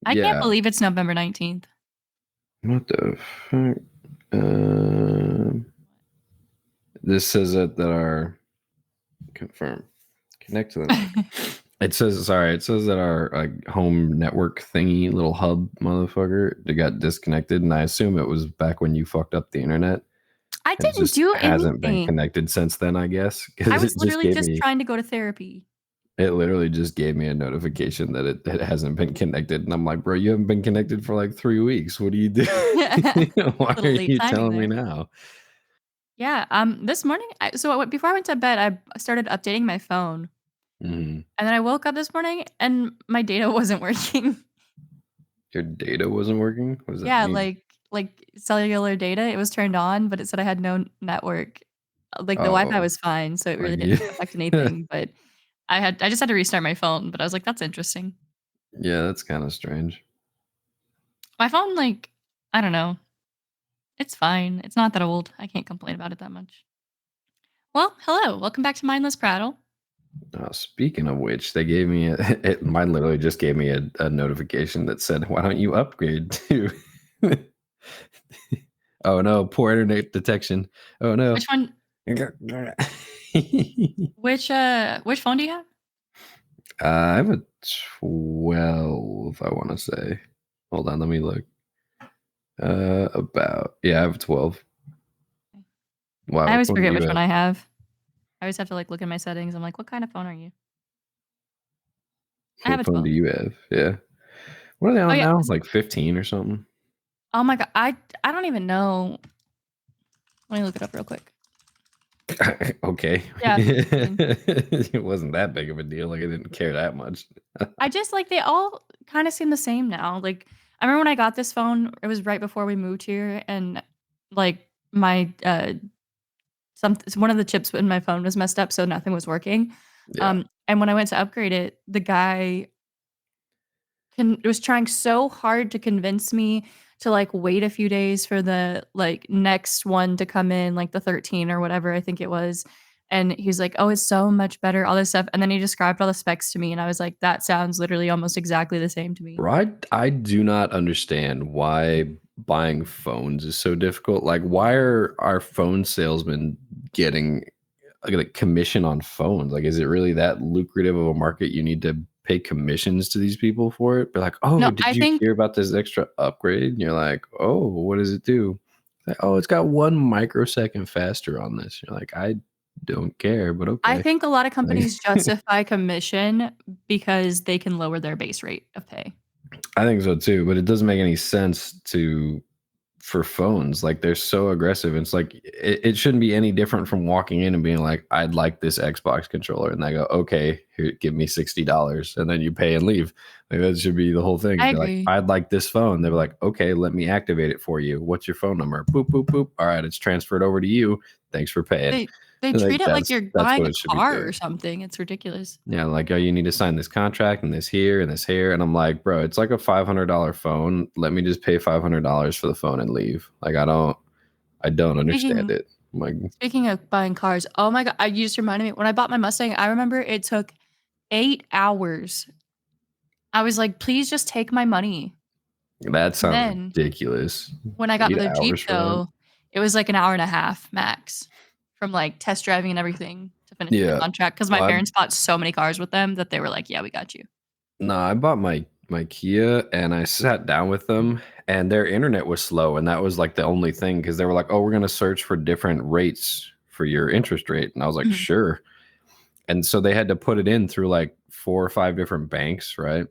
I can't Yeah. believe it's November 19th. What the fuck? This says that our confirm connect to the network. It says that our like home network thingy little hub motherfucker that got disconnected, and I assume it was back when you fucked up the internet. I It didn't just do hasn't been anything. connected since then, I guess, I because was it just literally gave just me. trying to go to therapy. It literally just gave me a notification that it hasn't been connected, and I'm like, bro, you haven't been connected for like 3 weeks. What do you do? Why Little are late you timing telling me there. now? Yeah, this morning, before I went to bed, I started updating my phone, Mm-hmm. and then I woke up this morning and my data wasn't working. Your data wasn't working? What does that Yeah, mean? like cellular data, it was turned on, but it said I had no network. Like, the Wi-Fi Oh, was fine, so it really like didn't affect anything, but I just had to restart my phone, but I was like, "That's interesting." yeah, that's kind of strange. My phone, like, I don't know. It's fine. It's not that old. I can't complain about it that much. Well, hello. Welcome back to Mindless Prattle. Speaking of which, they gave me mine literally just gave me a notification that said, "Why don't you upgrade to?" Oh no, poor internet detection. Oh no. Which one which phone do you have? I have a 12, I want to say. Hold on, let me look. I have a 12. I Wow, which always one do forget you which one have? I have. I always have to, like, look in my settings. I'm like, "What kind of phone are you?" I have What a phone do 12. you have? Yeah. What are they Oh, on yeah, now? 'cause Like 15 or something? oh my god, I don't even know. Let me look it up real quick. Okay. Yeah, 15. It wasn't that big of a deal. Like I didn't care that much. I just like, they all kinda seem the same now. Like, I remember when I got this phone, it was right before we moved here, and, like, my, one of the chips in my phone was messed up, so nothing was working. Yeah. And when I went to upgrade it, the guy was trying so hard to convince me to, like, wait a few days for the, like, next one to come in, like, the 13 or whatever I think it was, and he's like, "Oh, it's so much better," all this stuff, and then he described all the specs to me, and I was like, "That sounds literally almost exactly the same to me." Bro, I do not understand why buying phones is so difficult. Like, why are our phone salesmen getting like commission on phones? Like, is it really that lucrative of a market? You need to pay commissions to these people for it. Be like, oh, No, did I you think hear about this extra upgrade? And you're like, oh, what does it do? Like, oh, it's got 1 microsecond faster on this. You're like, I don't care, but I okay. think a lot of Like, companies justify commission because they can lower their base rate of pay. I think so too, but it doesn't make any sense for phones. Like they're so aggressive. It's like it shouldn't be any different from walking in and being like, I'd like this Xbox controller, and they go, okay, here, give me $60, and then you pay and leave. Like that should be the whole thing. I Be like, agree. I'd like this phone. They're like, okay, let me activate it for you. What's your phone number? Boop boop boop. All right, it's transferred over to you. Thanks for paying. They Like treat it like you're that's buying what a it should be car or doing. something. It's ridiculous. Yeah, like, oh, you need to sign this contract and this here and this here. And I'm like, bro, it's like a $500 phone. Let me just pay $500 for the phone and leave. Like, I don't understand Speaking it. I'm like, speaking of buying cars, oh my god, you just reminded me. When I bought my Mustang, I remember it took 8 hours. I was like, "Please just take my money." that And sounds then ridiculous. when I got 8 the hours Jeep, for that? though, it was like an hour and a half max from, like, test driving and everything to finishing the Yeah. contract. Because my Well, parents bought so many cars with them that they were like, "Yeah, we got you." I bought my Kia and I sat down with them and their internet was slow. And that was like the only thing because they were like, oh, we're going to search for different rates for your interest rate. And I was like, Mhm. sure. And so they had to put it in through like 4 or 5 different banks, right?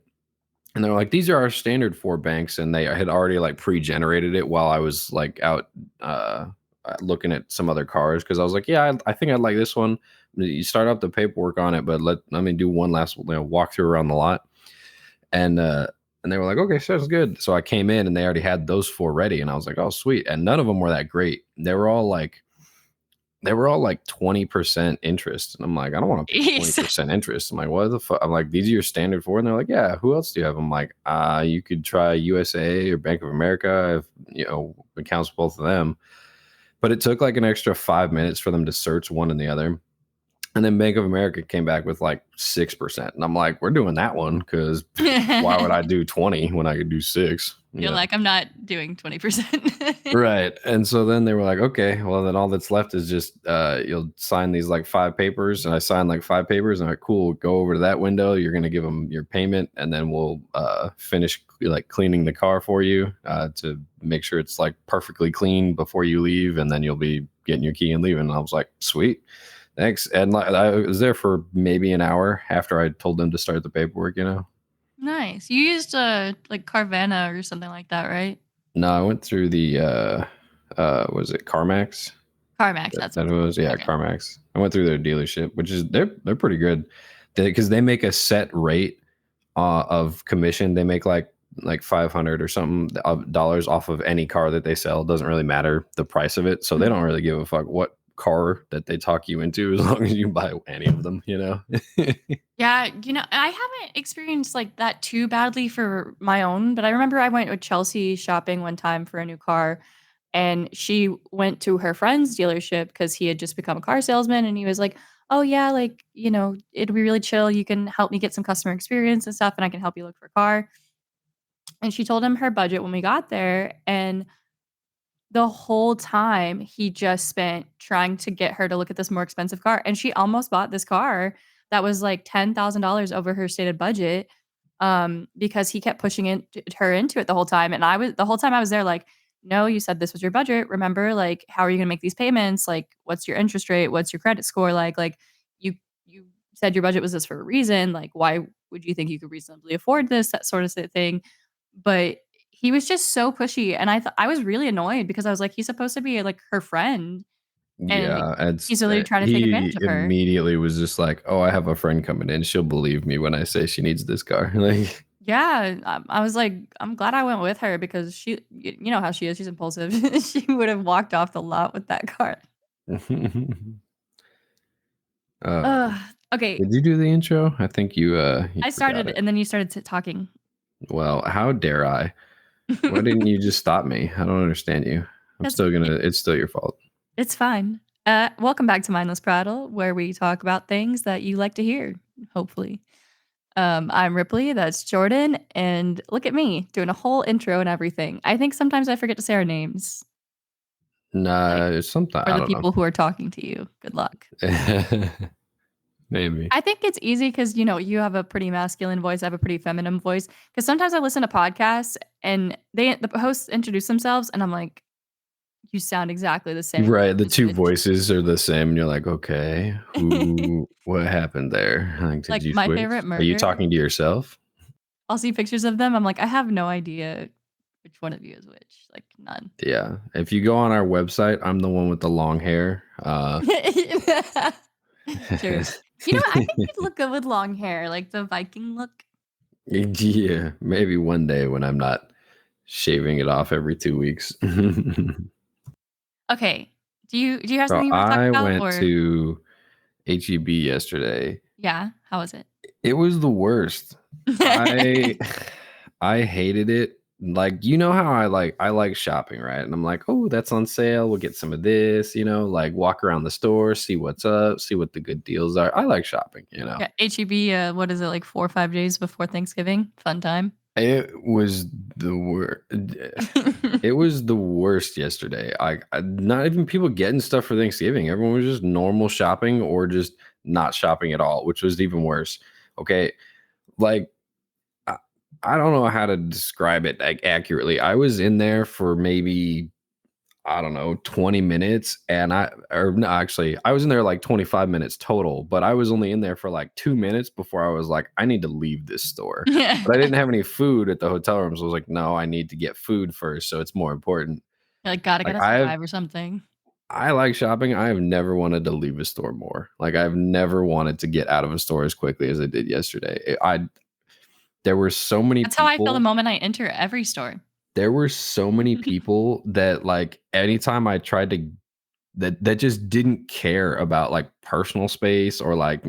And they're like, these are our standard 4 banks, and they had already like pre-generated it while I was like out looking at some other cars because I was like, yeah, I think I'd like this one. You start up the paperwork on it, but let me do one last walkthrough around the lot, and and they were like, okay, sounds good. So I came in and they already had those 4 ready, and I was like, oh sweet, and none of them were that great. They were all like 20% interest. And I'm like, I don't want to pay Jeez. 20% interest. I'm like, what the fuck? I'm like, these are your standard 4. And they're like, yeah, who else do you have? I'm like, you could try USA or Bank of America if, accounts both of them. But it took like an extra 5 minutes for them to search one and the other. And then Bank of America came back with like 6%. And I'm like, we're doing that one because why would I do 20 when I could do 6? You're like, I'm not doing 20%. Right. And so then they were like, okay, well, then all that's left is just you'll sign these like 5 papers. And I signed like 5 papers. And I'm like, cool, go over to that window. You're going to give them your payment. And then we'll finish like cleaning the car for you to make sure it's like perfectly clean before you leave. And then you'll be getting your key and leaving. And I was like, sweet. Thanks. And like, I was there for maybe an hour after I told them to start the paperwork, you know? Nice. You used like Carvana or something like that, right? No, I went through the, was it CarMax? CarMax, that's That what it's was, yeah, called. Okay. CarMax. I went through their dealership, which is they're pretty good because they make a set rate of commission. They make like 500 or something of dollars off of any car that they sell. It doesn't really matter the price of it, so they Mhm. don't really give a fuck what car that they talk you into as long as you buy any of them. You know. Yeah, I haven't experienced like that too badly for my own, but I remember I went with Chelsea shopping one time for a new car, and she went to her friend's dealership because he had just become a car salesman, and he was like, "Oh yeah, like it'd be really chill. You can help me get some customer experience and stuff, and I can help you look for a car." And she told him her budget when we got there, and the whole time, he just spent trying to get her to look at this more expensive car, and she almost bought this car that was, like, $10,000 over her stated budget, because he kept pushing her into it the whole time, and I was the whole time I was there like, "No, you said this was your budget, remember? Like, how are you gonna make these payments? Like, what's your interest rate? What's your credit score like? Like, you said your budget was this for a reason, like, why would you think you could reasonably afford this?" That sort of thing, but he was just so pushy, and I was really annoyed because I was like, "He's supposed to be, like, her friend, and Yeah, it's he's literally trying to take he advantage of her." immediately was just like, "Oh, I have a friend coming in. She'll believe me when I say she needs this car." Like, Yeah, I was like, "I'm glad I went with her because you know how she is, she's impulsive." She would have walked off the lot with that car. uh, Ugh, okay, did you do the intro? I think you I forgot started it. and then you started talking. Well, how dare I? Why didn't you just stop me? I don't understand you. I'm 'Cause still gonna. It's still your fault. it's fine. Welcome back to Mindless Prattle, where we talk about things that you like to hear, hopefully. I'm Ripley, that's Jordan, and look at me doing a whole intro and everything. I think sometimes I forget to say our names, like, Nah, it's something. for I the don't know. people who are talking to you. Good luck. Maybe. I think it's easy because you have a pretty masculine voice, I have a pretty feminine voice. Because sometimes I listen to podcasts and the hosts introduce themselves, and I'm like, "You sound exactly the same, Right, the this two bitch." voices are the same, and you're like, "Okay, who what happened there? Like, did Like, you my favorite switch? Are you murder, talking to yourself?" I'll see pictures of them, I'm like, "I have no idea which one of you is which." Like, none. Yeah. If you go on our website, I'm the one with the long hair. True. I think you'd look good with long hair, like the Viking look. Yeah, maybe one day when I'm not shaving it off every 2 weeks. Okay. Do you have So something you wanna talk I about went or to HEB yesterday. yeah, how was it? It was the worst. I I hated it. Like, you know how I like shopping, right? And I'm like, "Oh, that's on sale. We'll get some of this," like walk around the store, see what's up, see what the good deals are. I like shopping. Yeah, HEB, what is it, like 4 or 5 days before Thanksgiving? Fun time. It was the worst. It was the worst yesterday. Not even people getting stuff for Thanksgiving. Everyone was just normal shopping or just not shopping at all, which was even worse. Okay, like I, I don't know how to describe it like accurately. I was in there for maybe I don't know 20 minutes, and or no, actually I was in there like 25 minutes total, but I was only in there for like 2 minutes before I was like I need to leave this store. Yeah. But I didn't have any food at the hotel room, so I was like, no, I need to get food first, so it's more important. Like, gotta Like get us 5 or something. I like shopping. I have never wanted to leave a store more. Like I've never wanted to get out of a store as quickly as I did yesterday. There were so many That's how I feel the people. moment I enter every store. There were so many people that like anytime I tried that just didn't care about like personal space or like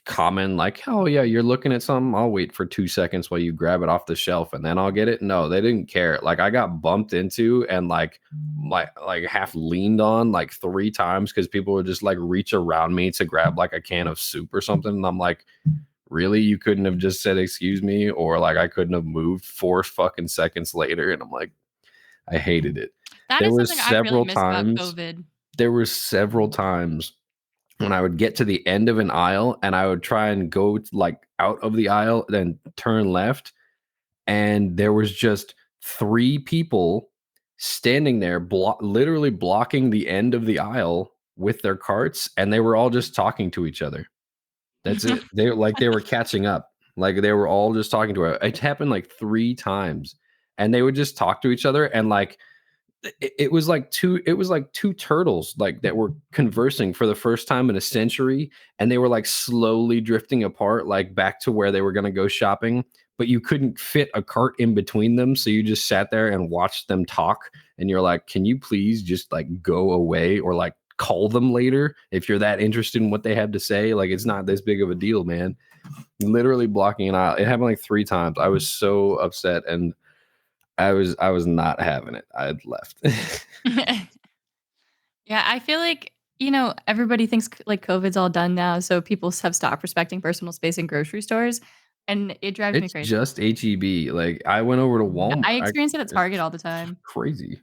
common, like, oh yeah, you're looking at something, I'll wait for 2 seconds while you grab it off the shelf and then I'll get it. No, they didn't care. Like I got bumped into and like half leaned on like 3 times because people would just like reach around me to grab like a can of soup or something. And I'm like, really? You couldn't have just said excuse me, or like I couldn't have moved 4 fucking seconds later. And I'm like, I hated it. That There is was something I really several miss about times. COVID. There were several times when I would get to the end of an aisle and I would try and go like out of the aisle, then turn left, and there was just 3 people standing there, literally blocking the end of the aisle with their carts, and they were all just talking to each other. That's it. They were catching up. Like they were all just talking to her. It happened like 3 times, and they would just talk to each other and like it was like two turtles like that were conversing for the first time in a century, and they were like slowly drifting apart like back to where they were going to go shopping, but you couldn't fit a cart in between them, so you just sat there and watched them talk, and you're like, can you please just like go away or like call them later if you're that interested in what they have to say? Like it's not this big of a deal, man. Literally blocking an aisle. It happened like 3 times. I was so upset, and I was not having it. I had left. Yeah, I feel like, everybody thinks like COVID's all done now, so people have stopped respecting personal space in grocery stores, and it drives me It's crazy. just HEB. Like, I went over to Yeah, Walmart. I experience it at Target It's all the time. crazy.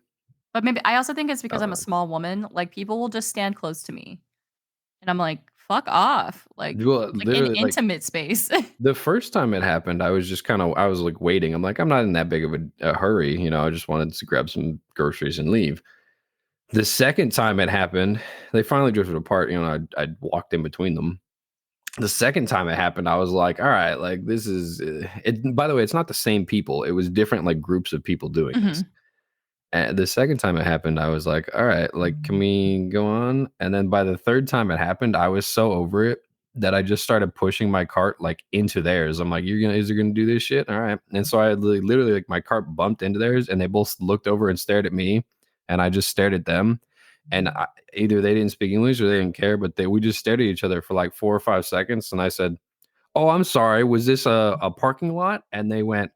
But maybe I also think it's because I'm a Uh, small woman, like, people will just stand close to me, and I'm like, "Fuck off." well, Like, in literally, like, intimate space. the first time it happened, I was, like, waiting. I'm like, "I'm not in that big of a hurry," I just wanted to grab some groceries and leave. The second time it happened, they finally drifted apart. I walked in between them. The second time it happened, I was like, "All right, like, this is" it by the way, it's not the same people. It was different, like, groups of people doing this. Mhm. And the second time it happened, I was like, "All right, like, can we go on?" And then by the third time it happened, I was so over it that I just started pushing my cart like into theirs. I'm like, is you gonna do this shit? All right." And so I literally like my cart bumped into theirs, and they both looked over and stared at me, and I just stared at them. And either they didn't speak English or they didn't care, but we just stared at each other for like 4 or 5 seconds. And I said, "Oh, I'm sorry. Was this a parking lot?" And they went,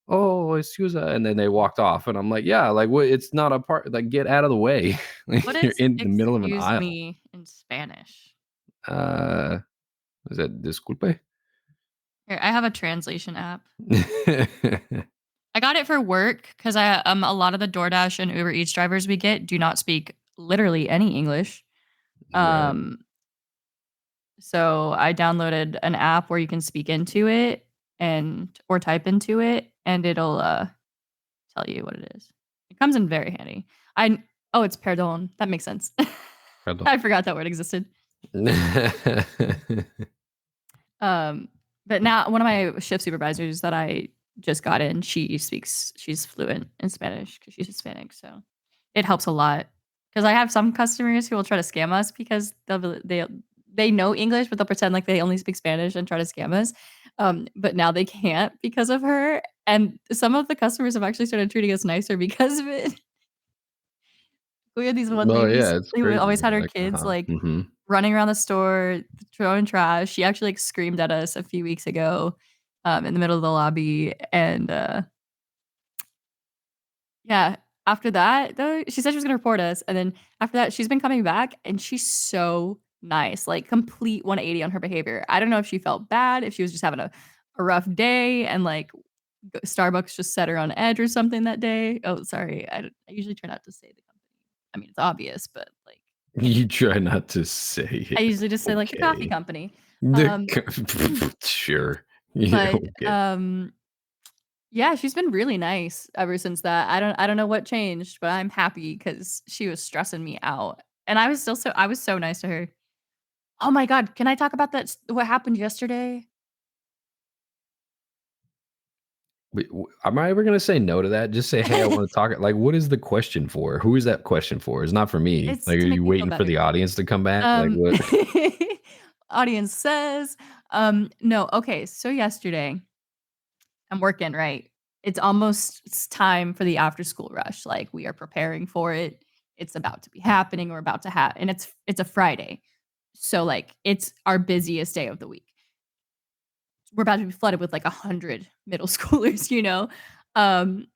"Oh, excuse me," and then they walked off, and I'm like, "Yeah, like, what it's not a part like, get out of the way." Like, What you're is in the middle of an "excuse aisle. me" in Spanish? Uh, is that disculpe? Here, I have a translation app. I got it for work because a lot of the DoorDash and Uber Eats drivers we get do not speak literally any English. Right. Um, so I downloaded an app where you can speak into it or type into it, and it'll, tell you what it is. It comes in very handy. I Oh, it's perdón. That makes sense. Pardon. I forgot that word existed. Um, but now one of my shift supervisors that I just got in, she's fluent in Spanish because she's Hispanic, so it helps a lot. Because I have some customers who will try to scam us because they know English, but they'll pretend like they only speak Spanish and try to scam us. But now they can't because of her, and some of the customers have actually started treating us nicer because of it. We had these one Well, ladies yeah, it's who crazy, always had her like, kids, like, mhm. running around the store, throwing trash. She actually, like, screamed at us a few weeks ago, in the middle of the lobby, and, yeah, after that, though, she said she was gonna report us, and then after that, she's been coming back, and she's so nice, like, complete 180 on her behavior. I don't know if she felt bad, if she was just having a rough day and, like, Starbucks just set her on edge or something that day. Oh, sorry, I usually try not to say the company. I mean, it's obvious, but, like, You try not to say I it. usually just say, like, the coffee Okay. company. The Um, sure. Yeah, but, okay. yeah, she's been really nice ever since that. I don't know what changed, but I'm happy because she was stressing me out, and I was so nice to her. Oh my god, can I talk about what happened yesterday? Wait, am I ever gonna say no to that? Just say, "Hey, I wanna talk." Like, what is the question for? Who is that question for? It's not for me. It's Like, are to you make me feel waiting for better. the audience to come back? Like, Um, what? audience says, no, okay, so yesterday, I'm working, right? It's time for the after school rush, like, we are preparing for it. It's about to be happening, we're about to have and it's a Friday. So, like, it's our busiest day of the week. we're about to be flooded with like 100 middle schoolers, you know? Um,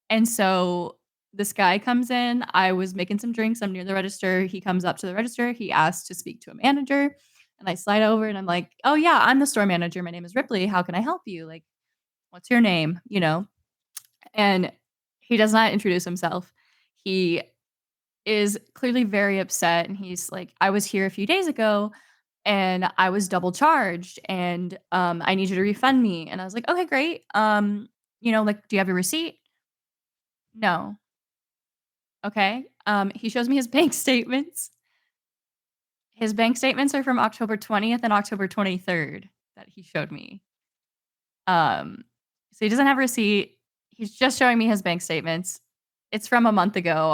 and so this guy comes in. I was making some drinks. I'm near the register. He comes up to the register. He asks to speak to a manager. And I slide over and I'm like, oh, yeah, I'm the store manager. My name is Ripley. How can I help you? Like, what's your name? You know? And he does not introduce himself. He is clearly very upset. And he's like, I was here a few days ago and I was double charged and I need you to refund me. And I was like, okay, great. Like, do you have your receipt? No. Okay. He shows me his bank statements. His bank statements are from October 20th and October 23rd that he showed me. Um, so he doesn't have a receipt. He's just showing me his bank statements. It's from a month ago.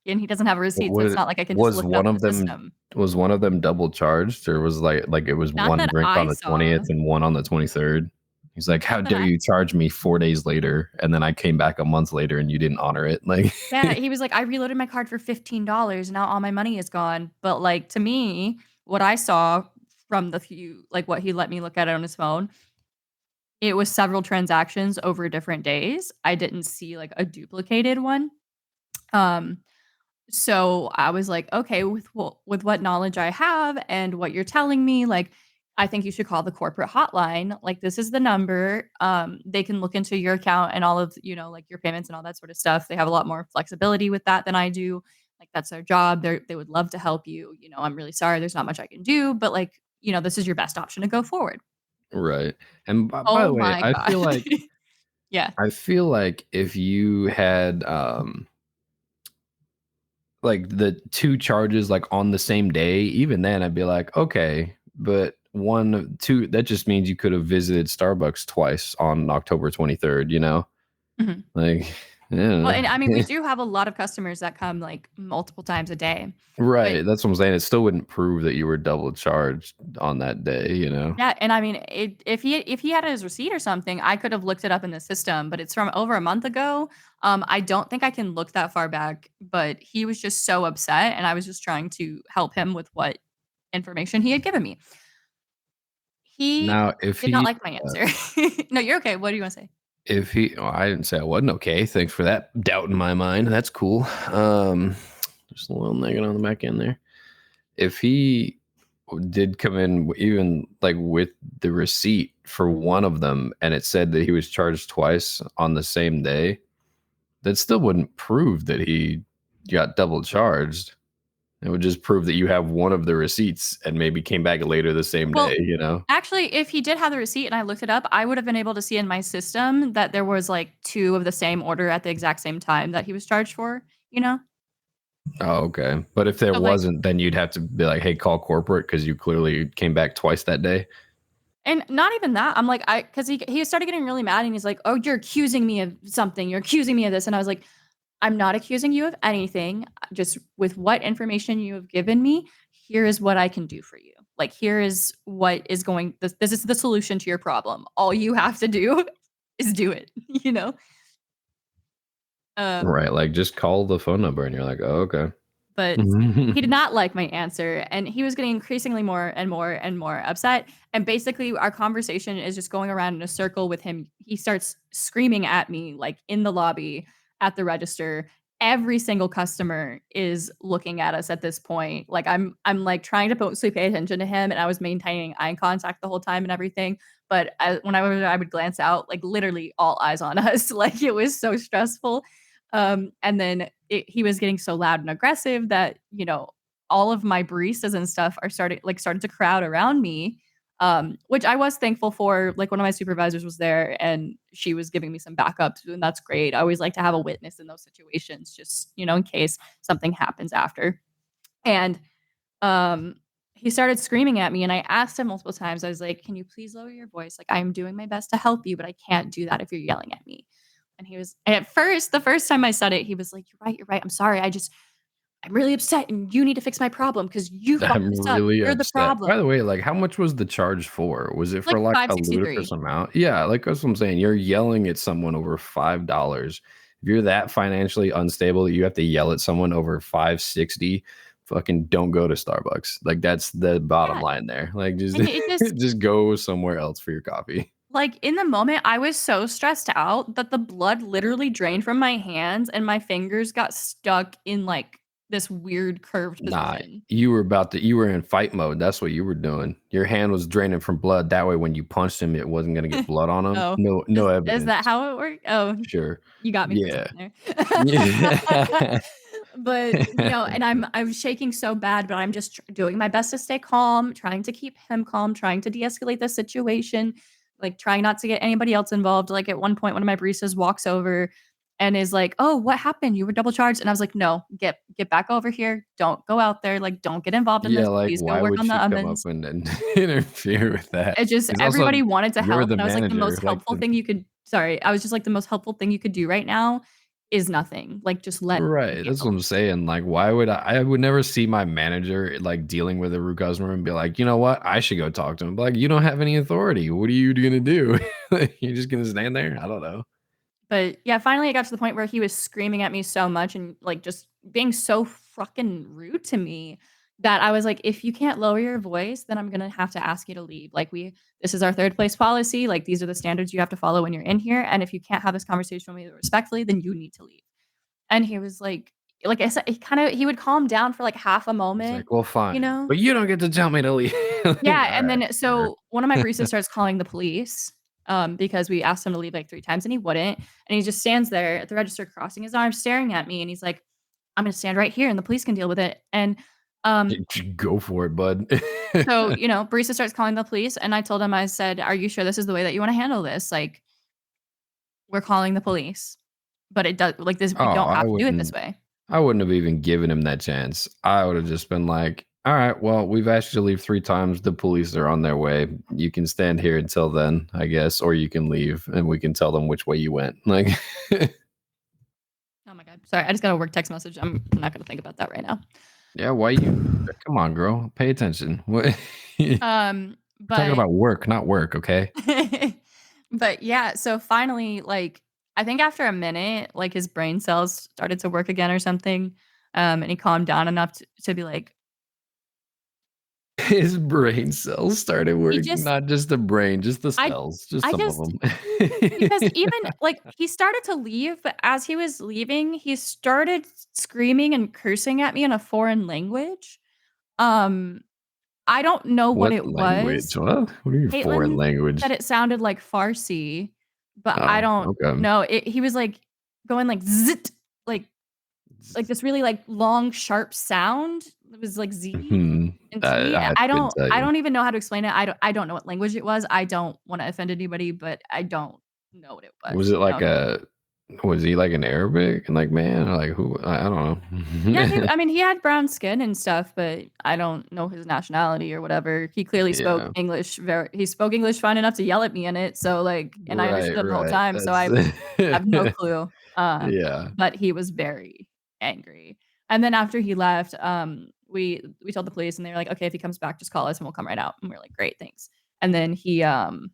And he doesn't have a receipt, so it's Was not like I can just was look it up one in of the them system. was one of them double charged, or was like it was Not one that drink on I the saw. 20th and one on the 23rd? He's like, "How Not that dare I you charge me 4 days later, and then I came back a month later and you didn't honor it?" Like, Yeah, he was like, "I reloaded my card for $15, now all my money is gone." But, like, to me, what I saw from the few like, what he let me look at it on his phone, it was several transactions over different days. I didn't see, like, a duplicated one. Um, so I was like, "Okay, with what knowledge I have and what you're telling me, like, I think you should call the corporate hotline. Like, this is the number. They can look into your account and all of, like, your payments and all that sort of stuff. They have a lot more flexibility with that than I do. Like, that's their job. They would love to help you. I'm really sorry. There's not much I can do, but, like, this is your best option to go forward." right. And by Oh the way, my god. Yeah. I feel like if you had like the two charges like on the same day, even then I'd be like, okay, but one, two, that just means you could have visited Starbucks twice on October 23rd, you know? Mhm. Like, I don't Well, and I mean, we know. do have a lot of customers that come, like, multiple times a day. But Right. That's what I'm saying. It still wouldn't prove that you were double charged on that day, you know? yeah, and I mean, if he had his receipt or something, I could have looked it up in the system, but it's from over a month ago. I don't think I can look that far back, but he was just so upset, and I was just trying to help him with what information he had given me. He Now, did not like my answer. No, you're okay. What do you wanna say? I didn't say I wasn't okay. Thanks for that doubt in my mind. That's cool. Just a little nugget on the back end there. If he did come in even like with the receipt for one of them and it said that he was charged twice on the same day, that still wouldn't prove that he got double charged. It would just prove that you have one of the receipts and maybe came back later the same day, Well, you know? actually, if he did have the receipt and I looked it up, I would have been able to see in my system that there was, like, 2 of the same order at the exact same time that he was charged for, you know? Oh, okay. But if there So, like, wasn't, then you'd have to be like, hey, call corporate because you clearly came back twice that day. and not even that, I'm like, because he started getting really mad and he's like, "Oh, you're accusing me of something. You're accusing me of this." And I was like, "I'm not accusing you of anything. Just with what information you have given me, here is what I can do for you. Like, here is what is going this is the solution to your problem. All you have to do is do it," you know? Um Right. Like just call the phone number and you're like, oh, okay. But he did not like my answer, and he was getting increasingly more and more and more upset, and basically, our conversation is just going around in a circle with him. He starts screaming at me, like, in the lobby, at the register. Every single customer is looking at us at this point. Like, like, trying to mostly pay attention to him, and I was maintaining eye contact the whole time and everything, but when I would glance out, like, literally all eyes on us. Like, it was so stressful. And then he was getting so loud and aggressive that, all of my baristas and stuff started to crowd around me, which I was thankful for. Like, one of my supervisors was there and she was giving me some backup, and that's great. I always like to have a witness in those situations, just, in case something happens after. And um, he started screaming at me, and I asked him multiple times. I was like, "Can you please lower your voice? Like, I'm doing my best to help you, but I can't do that if you're yelling at me." And at first, the first time I said it, he was like, You're right. I'm sorry. I'm really upset and you need to fix my problem because you fucked I'm this up. really You're the upset. problem." By the way, like, how much was the charge for? Was it for Like like a ludicrous 563. amount? Yeah, like that's what I'm saying. You're yelling at someone over $5. If you're that financially unstable that you have to yell at someone over 560, fucking don't go to Starbucks. Like that's the bottom Yeah. line there. Like just And it just just go somewhere else for your coffee. Like, in the moment, I was so stressed out that the blood literally drained from my hands and my fingers got stuck in, like, this weird curved Nah, position. you were in fight mode. That's what you were doing. Your hand was draining from blood. That way, when you punched him, it wasn't gonna get blood on him. Oh, No is that evidence. how it worked? Oh, Sure. you got me for a Yeah. second there. Yeah. But, and I'm shaking so bad, but I'm just doing my best to stay calm, trying to keep him calm, trying to de-escalate the situation, like, trying not to get anybody else involved. Like, at one point, one of my baristas walks over and is like, "Oh, what happened? You were double charged." And I was like, "No, get back over here. Don't go out there. Like, don't get involved in Yeah, this. like, Please go why work would on the she come up ovens." and interfere with that? It just It's also everybody wanted to you're help, the and I was like, "The manager, most like, helpful the thing you could" sorry, I was just like, "The most helpful thing you could do right now is nothing. Like, just let me right, that's handle what I'm this." saying, like, why would I would never see my manager, like, dealing with a rude customer and be like, "You know what? I should go talk to him." Like, "You don't have any authority. What are you gonna do? You're just gonna stand there? I don't know." But, yeah, finally, it got to the point where he was screaming at me so much and, like, just being so fucking rude to me that I was like, "If you can't lower your voice, then I'm gonna have to ask you to leave. Like, we this is our third place policy, like, these are the standards you have to follow when you're in here, and if you can't have this conversation with me respectfully, then you need to leave." And he was like I said, he would calm down for, like, half a He's moment, like, "Well, you fine, know? but you don't get to tell me to leave." Like, Yeah, and "Alright, then sure." so one of my baristas starts calling the police, because we asked him to leave, like, 3 times, and he wouldn't, and he just stands there at the register crossing his arms, staring at me, and he's like, "I'm gonna stand right here, and the police can deal with it." And, um, Go for it, bud. so, barista starts calling the police, and I told him, I said, "Are you sure this is the way that you wanna handle this? Like, we're calling the police, but it does like, this Oh, we don't have to do it this way." I wouldn't have even given him that chance. I would have just been like, "All right, well, we've asked you to leave 3 times. The police are on their way. You can stand here until then, I guess, or you can leave, and we can tell them which way you went." Like, Oh my god. Sorry, I just got a work text message. I'm not gonna think about that right now. yeah, why you come on, girl, pay attention. What we're talking But about work, not work, okay? but yeah, so finally, like, I think after a minute, like, his brain cells started to work again or something, and he calmed down enough to be like His brain cells started he working, just not just the brain, just the I cells, just I some of just them. because even like, he started to leave, but as he was leaving, he started screaming and cursing at me in a foreign language. Um, I don't know what What it language? was. What? What do you mean foreign Caitlin language? said it sounded like Farsi, but I Oh, don't okay. know. He was, like, going like "zit," like this really, like, long, sharp sound. It was like Z Mhm. and T. I couldn't tell I you. don't even know how to explain it. I don't know what language it was. I don't wanna offend anybody, but I don't know what it Was was, it like a was he like an Arabic, like, man, or like who I don't Yeah, know. I mean, he had brown skin and stuff, but I don't know his nationality or whatever. He clearly spoke Yeah. English he spoke English fine enough to yell at me in it, so, like and I Right, understood him the whole right. time, so That's I have no clue, yeah. but he was very angry. And then after he left, we told the police and they were like, "Okay, if he comes back, just call us and we'll come right out." And we're like, "Great, thanks." And then he, oh,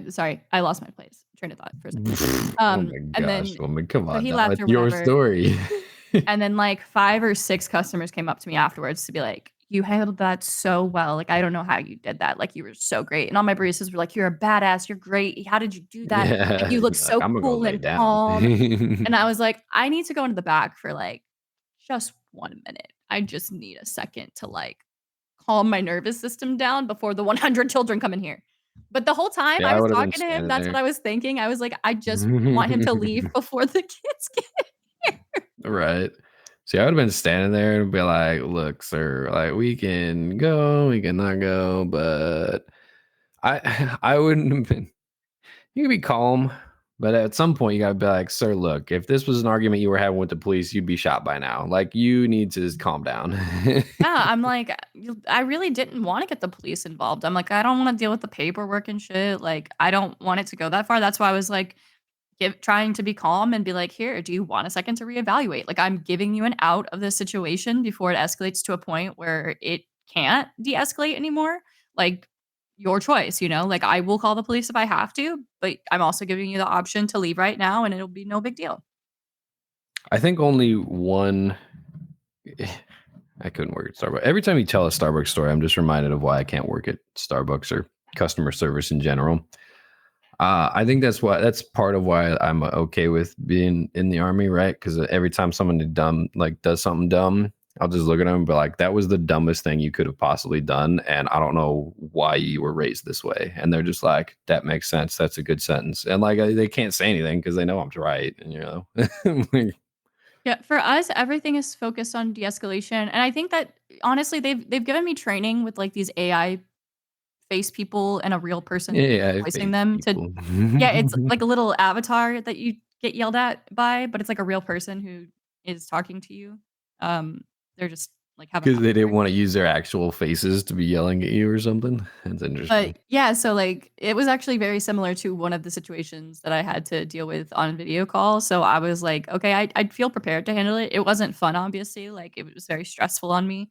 sorry, I lost my place train of thought for a second. Oh my And gosh, then woman, come so on he now, left it's or your whatever. story. And then, like, 5 or 6 customers came up to me afterwards to be like, "You handled that so well, like, I don't know how you did that, like, you were so great." And all my baristas were like, "You're a badass, you're great, how did you do that? Like, Yeah, you look like, so "Imma go cool lay and down." calm." And I was like, "I need to go into the back for, like, just 1 minute. I just need a second to, like, calm my nervous system down before the 100 children come in here." But the whole time Yeah, I I was would have been talking to him, standing that's what there. I was thinking. I was like, "I just want him to leave before the kids get here." Right. See, I would've been standing there and be like, "Look, sir, like, we can go, we can not go," but I wouldn't have been you can be calm, but at some point, you gotta be like, "Sir, look, if this was an argument you were having with the police, you'd be shot by now. Like, you need to just calm down." Yeah, I'm like, I really didn't wanna get the police involved. I'm like, I don't wanna deal with the paperwork and shit, like, I don't want it to go that far. That's why I was like, trying to be calm and be like, "Here, do you want a second to reevaluate? Like, I'm giving you an out of this situation before it escalates to a point where it can't de-escalate anymore. Like, your choice, you know? Like, I will call the police if I have to, but I'm also giving you the option to leave right now, and it'll be no big deal." I think only one I couldn't work at Starbucks. Every time you tell a Starbucks story, I'm just reminded of why I can't work at Starbucks or customer service in general. I think that's part of why I'm okay with being in the army, right? Because every time someone does something dumb, I'll just look at them and be like, "That was the dumbest thing you could have possibly done," and I don't know why you were raised this way. And they're just like, "That makes sense. That's a good sentence." And like they can't say anything because they know I'm right. And like, Yeah, for us, everything is focused on de-escalation, and I think that honestly, they've given me training with, like, these AI face people and a real person yeah, I voicing face them to people. yeah, it's like a little avatar that you get yelled at by, but it's like a real person who is talking to you. Um, they're just, like, have an Because they didn't avatar. want to use their actual faces to be yelling at you or something. That's interesting. But, yeah, so, like, it was actually very similar to one of the situations that I had to deal with on video call, so I was like, "Okay, I'd feel prepared to handle it." It wasn't fun, obviously, like, it was very stressful on me,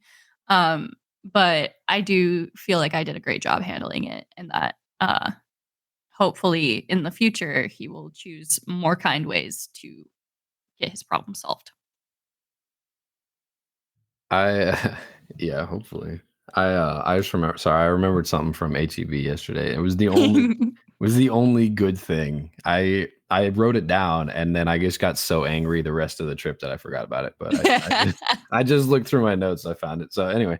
um, but I do feel like I did a great job handling it and that, hopefully, in the future, he will choose more kind ways to get his problem solved. I yeah, hopefully. I just remember sorry, I remembered something from HEB yesterday. It was the only good thing. I wrote it down and then I just got so angry the rest of the trip that I forgot about it. But I just looked through my notes, I found it. So anyway,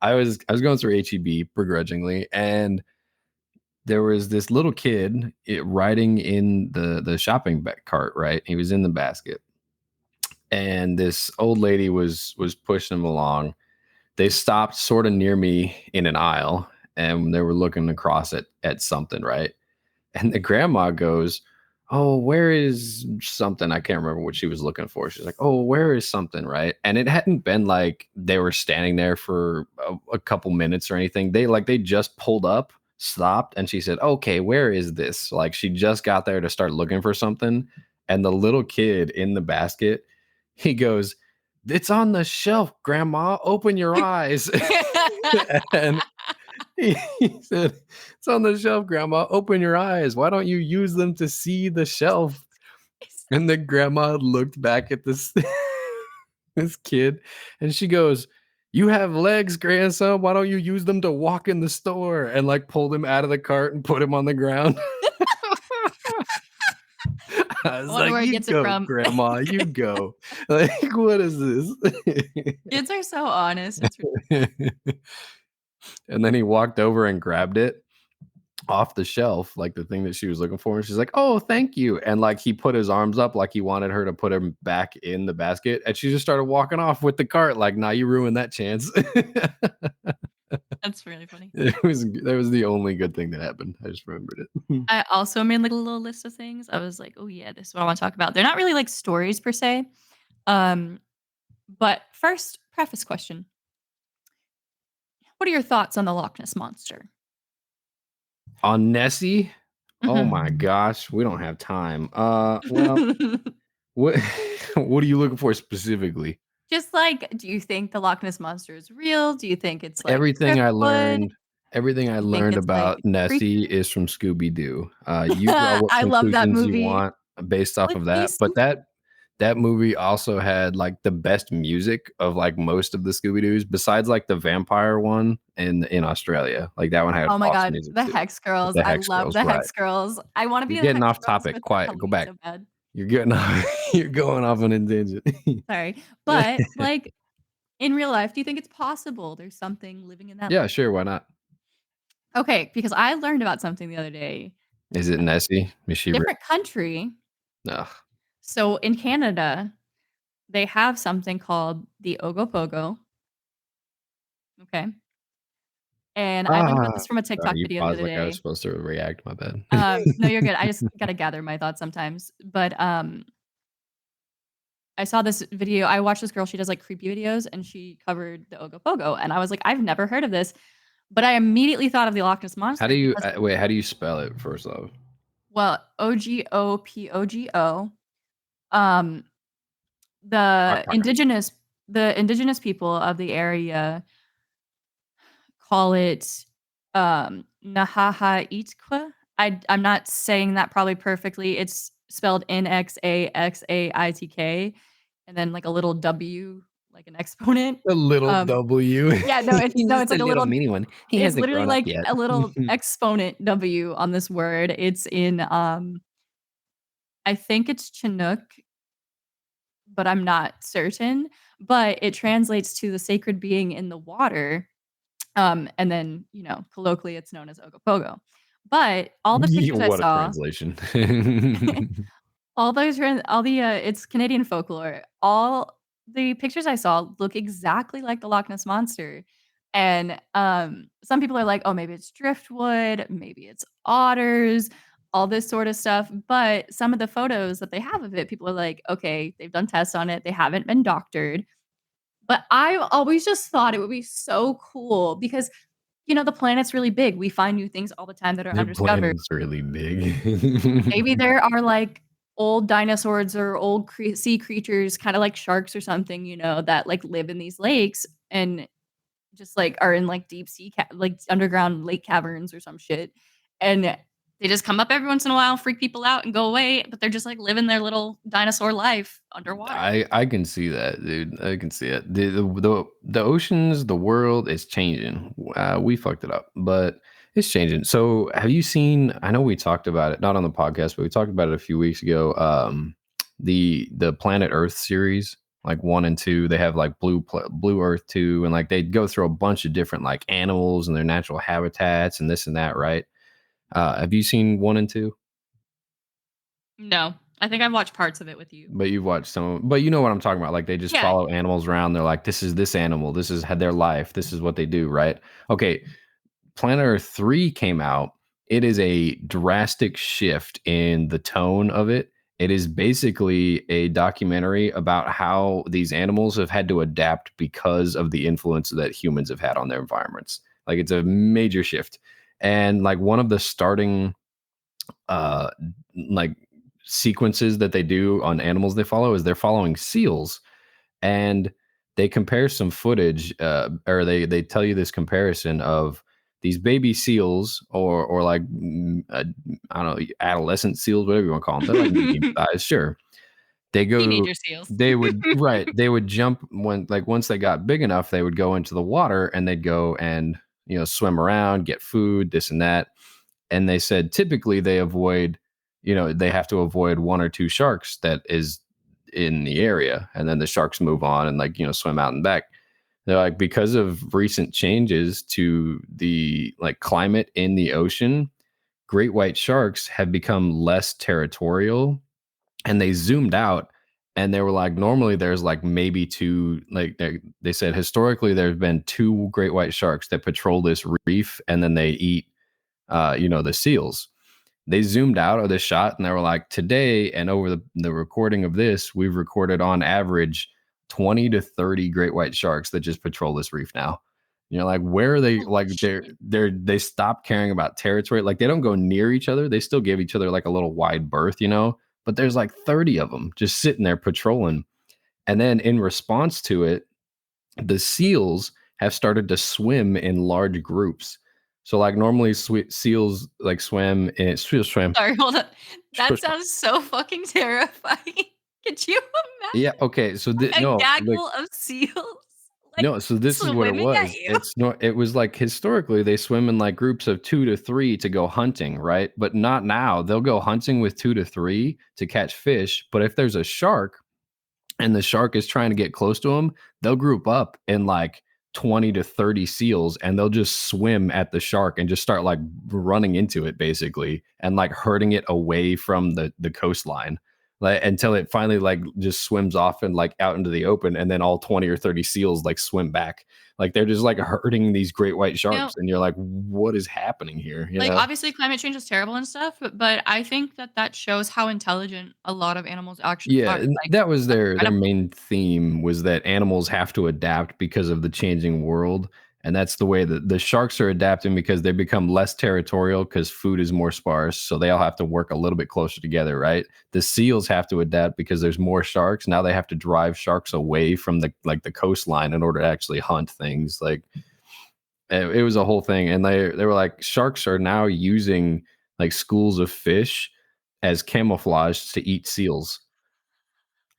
I was going through HEB begrudgingly, and there was this little kid riding in the shopping cart, right? He was in the basket, and this old lady was pushing him along. They stopped sort of near me in an aisle, and they were looking across at something, right? And the grandma goes, "Oh, where is something?" I can't remember what she was looking for. She's like, "Oh, where is something?" Right? And it hadn't been like they were standing there for a couple minutes or anything. They just pulled up, stopped, and she said, "Okay, where is this?" Like she just got there to start looking for something, and the little kid in the basket, he goes, "It's on the shelf, Grandma. Open your eyes." and he said, "It's on the shelf, Grandma. Open your eyes. Why don't you use them to see the shelf?" And the grandma looked back at this this kid, and she goes, "You have legs, grandson. Why don't you use them to walk in the store?" And like pulled him out of the cart and put him on the ground. I I was wonder like, where he "You gets it go, from. grandma. You go." Like, what is this? Kids are so honest, it's And then he walked over and grabbed it off the shelf, like the thing that she was looking for. And she's like, "Oh, thank you." And like he put his arms up like he wanted her to put him back in the basket. And she just started walking off with the cart, like, "Nah, you ruined that chance." that's really funny. That was the only good thing that happened. I just remembered it. I also made, like, a little list of things. I was like, "Oh, yeah, this is what I wanna talk about." They're not really, like, stories per se, um, but first, preface question. What are your thoughts on the Loch Ness Monster? On Nessie, oh Mhm. my gosh, we don't have time. Well, what what are you looking for specifically? Just, like, do you think the Loch Ness Monster is real? Do you think it's, like, Everything I driftwood? learned everything I Do you think learned it's, like, about a Nessie creature? is from Scooby-Doo. You draw what I love that conclusions you movie. want based off of Let's be that, but stupid. that movie also had, like, the best music of, like, most of the Scooby-Doos besides, like, the vampire one in Australia. Like, that one had Oh my awesome god, music the too. Hex With Girls. the I Hex love Girls, the right. Hex Girls. I wanna be You're in the getting Hex off Girls topic. with Quiet. Go Kelly back. so bad. You're getting off you're going off on a tangent. Sorry. But, like, in real life, do you think it's possible there's something living in that Yeah, lake? sure, why not? Okay, because I learned about something the other day. Is it Nessie? Is she real? Different country. Ugh. So in Canada, they have something called the Ogopogo, okay? And I learned about Ah, this from a sorry, TikTok you video the paused other like I was day. supposed to react, my bad. No, you're good. I just gotta gather my thoughts sometimes. But, I saw this video. I watched this girl, she does, like, creepy videos, and she covered the Ogopogo, and I was like, "I've never heard of this." But I immediately thought of the Loch Ness How Monster do you because wait, how do you spell it first off? well, Ogopogo, um, the Okay. indigenous people of the area call it, Nahahaitqua. I'm not saying that probably perfectly. It's spelled Nxaxaitk and then, like, a little W. like an exponent. A little Um, W. yeah, no, He's it's just a like a little little mini one. He it's hasn't literally grown up like yet. a little exponent W on this word. It's in, I think it's Chinook, but I'm not certain, but it translates to the sacred being in the water, and then, colloquially, it's known as Ogopogo. But all the Yeah, pictures I what a saw translation. all the, it's Canadian folklore. All the pictures I saw look exactly like the Loch Ness Monster, and, some people are like, "Oh, maybe it's driftwood, maybe it's otters," all this sort of stuff, but some of the photos that they have of it, people are like, "Okay, they've done tests on it, they haven't been doctored." But I always just thought it would be so cool because, the planet's really big. We find new things all the time that are The undiscovered. planet's really big. Maybe there are, like, old dinosaurs or old sea creatures, kinda like sharks or something, that, like, live in these lakes and just, like, are in, like, deep sea like, underground lake caverns or some shit, and they just come up every once in a while, freak people out, and go away, but they're just, like, living their little dinosaur life underwater. I can see that, dude. I can see it. The oceans, the world is changing. We fucked it up, but it's changing. So, have you seen? I know we talked about it, not on the podcast, but we talked about it a few weeks ago. The Planet Earth series, like 1 and 2, they have like Blue Earth 2, and like they go through a bunch of different like animals and their natural habitats and this and that, right? Have you seen 1 and 2? No. I think I've watched parts of it with you. But you've watched some, but you know what I'm talking about. Like they just Yeah. follow animals around. They're like, this is this animal. This is had their life. This is what they do, right? Okay. Planet Earth 3 came out. It is a drastic shift in the tone of it. It is basically a documentary about how these animals have had to adapt because of the influence that humans have had on their environments. Like it's a major shift. And like one of the starting uh like sequences that they do on animals they follow is they're following seals, and they compare some footage, or they tell you this comparison of these baby seals or like I don't know, adolescent seals, whatever you want to call them. They're like medium size, sure. They go Teenager seals. they would right, they would jump when like once they got big enough, they would go into the water and they'd go and swim around, get food, this and that. And they said typically they avoid, they have to avoid 1 or 2 sharks that is in the area, and then the sharks move on and like swim out and back. They're like, because of recent changes to the like climate in the ocean, great white sharks have become less territorial. And they zoomed out and they were like, normally there's like maybe two, like they said historically there's been 2 great white sharks that patrol this reef and then they eat the seals. They zoomed out of the shot and they were like, today and over the recording of this, we've recorded on average 20 to 30 great white sharks that just patrol this reef now. Like, where are they? Holy Like, shit. they stopped caring about territory. Like, they don't go near each other. They still give each other like a little wide berth, but there's like 30 of them just sitting there patrolling. And then in response to it, the seals have started to swim in large groups. So like normally seals like swim in swim. Sorry, hold on. That sounds so fucking terrifying. Could you Yeah. imagine, Okay. So like, a no, like gaggle of seals, like, no. So this is what it swimming at was. you? It's no. It was like historically they swim in like groups of 2 to 3 to go hunting, right? But not now. They'll go hunting with 2 to 3 to catch fish. But if there's a shark and the shark is trying to get close to them, they'll group up in like 20 to 30 seals and they'll just swim at the shark and just start like running into it basically and like herding it away from the coastline. Like until it finally like just swims off and like out into the open, and then all 20 or 30 seals like swim back. Like they're just like herding these great white You know, sharks and you're like, what is happening here? like, obviously, climate change is terrible and stuff, but I think that that shows how intelligent a lot of animals actually Yeah, are, and like, that was that's their incredible. main theme, was that animals have to adapt because of the changing world, and that's the way that the sharks are adapting because they become less territorial because food is more sparse, so they all have to work a little bit closer together, right? The seals have to adapt because there's more sharks. Now they have to drive sharks away from the coastline in order to actually hunt things. Like it was a whole thing, and they were like, sharks are now using like schools of fish as camouflage to eat seals.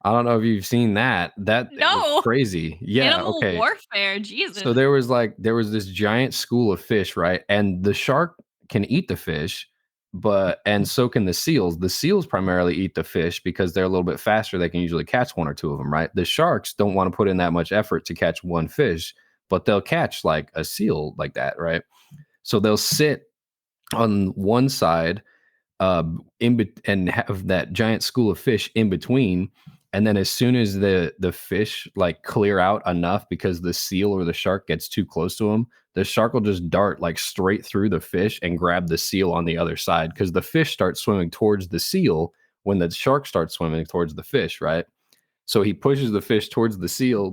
I don't know if you've seen that. That was No. crazy. Yeah, Animal okay. warfare, So Jesus. there was this giant school of fish, right? And the shark can eat the fish, but and so can the seals. The seals primarily eat the fish because they're a little bit faster. They can usually catch one or two of them, right? The sharks don't want to put in that much effort to catch one fish, but they'll catch like a seal like that, right? So they'll sit on one side and have that giant school of fish in between, and then as soon as the fish like clear out enough because the seal or the shark gets too close to them, the shark will just dart like straight through the fish and grab the seal on the other side because the fish starts swimming towards the seal when the shark starts swimming towards the fish, right? So he pushes the fish towards the seal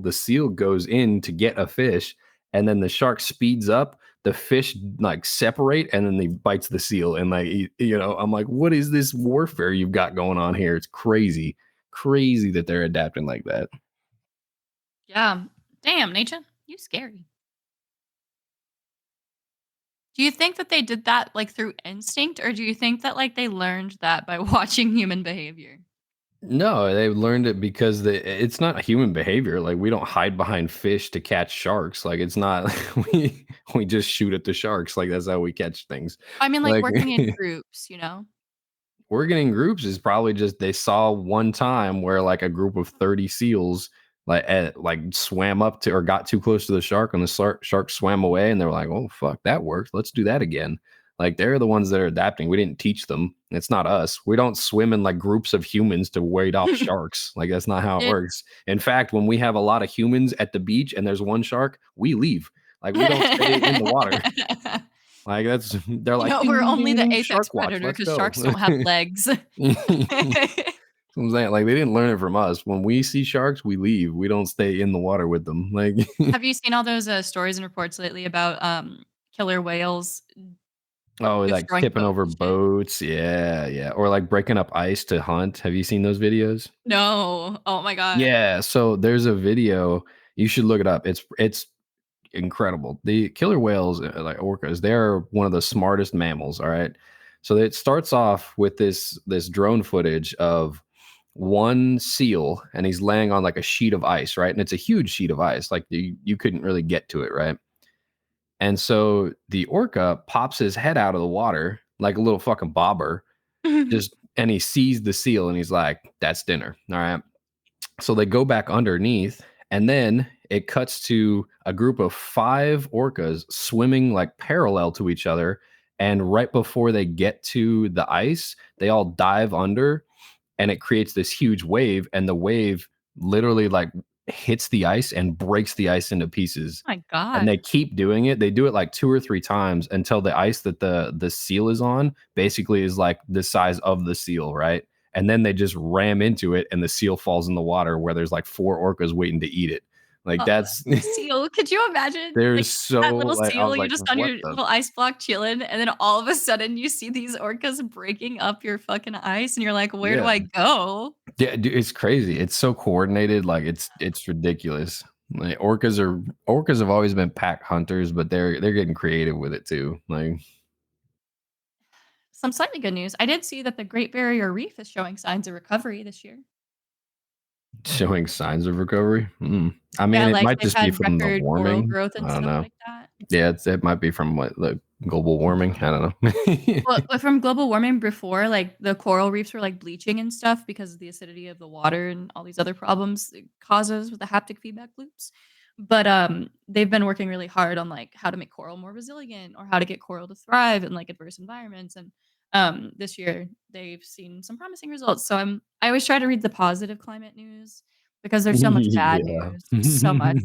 goes in to get a fish, and then the shark speeds up, the fish like separate, and then he bites the seal. And like, I'm like, what is this warfare you've got going on here? It's crazy. Crazy that they're adapting like that. Yeah. Damn, nature, you scary. Do you think that they did that, like, through instinct, or do you think that, like, they learned that by watching human behavior? No, they learned it because it's not human behavior. Like we don't hide behind fish to catch sharks. Like it's not we just shoot at the sharks. Like that's how we catch things. I mean, like, Like working in groups, you know? working in groups is probably just they saw one time where like a group of 30 seals like swam up to or got too close to the shark and the shark swam away and they were like, oh fuck, that worked, let's do that again. Like they're the ones that are adapting. We didn't teach them. It's not us. We don't swim in like groups of humans to wait off sharks. Like that's not how it It works. In fact, when we have a lot of humans at the beach and there's one shark, we leave. Like we don't stay in the water. Like that's they're You like know, ding we're ding only ding the ding apex shark watch. predator Let's because go. sharks don't have legs. I'm saying like they didn't learn it from us. When we see sharks, we leave. We don't stay in the water with them. Like Have you seen all those, stories and reports lately about, killer whales oh, like destroying tipping boats over and shit? boats. Yeah, yeah. Or like breaking up ice to hunt. Have you seen those videos? No. Oh my god. Yeah. So there's a video. You should look it up. It's incredible. The killer whales, like orcas, they're one of the smartest mammals. All right. So it starts off with this drone footage of one seal, and he's laying on like a sheet of ice, right? And it's a huge sheet of ice. Like you couldn't really get to it, right? And so the orca pops his head out of the water like a little fucking bobber, just and he sees the seal and he's like, that's dinner. All right. So they go back underneath, and then it cuts to a group of five orcas swimming like parallel to each other. And right before they get to the ice, they all dive under and it creates this huge wave. And the wave literally like hits the ice and breaks the ice into pieces. My And they god. keep doing it. They do it like two or three times until the ice that the seal is on basically is like the size of the seal, right? And then they just ram into it and the seal falls in the water where there's like four orcas waiting to eat it. Like that's The seal, could you imagine, there's like, so that little like I seal, was you're like, just on what your the little ice block chilling, and then all of a sudden you see these orcas breaking up your fucking ice, and you're like, "Where do yeah. I go?" Yeah, dude, it's crazy. It's so coordinated, like it's ridiculous. Like orcas have always been pack hunters, but they're getting creative with it too. Like Some slightly good news, I did see that the Great Barrier Reef is showing signs of recovery this year. showing signs of recovery. I mean, Yeah, it like, might they've just be had from the record coral warming. growth I and don't stuff know. like that. Yeah, it might be from what the global warming. I don't know. Well, from global warming before, like, the coral reefs were, like, bleaching and stuff because of the acidity of the water and all these other problems it causes with the haptic feedback loops. But, they've been working really hard on, like, how to make coral more resilient or how to get coral to thrive in, like, adverse environments, and, this year, they've seen some promising results, so I always try to read the positive climate news because there's so much bad Yeah. news, there's so much.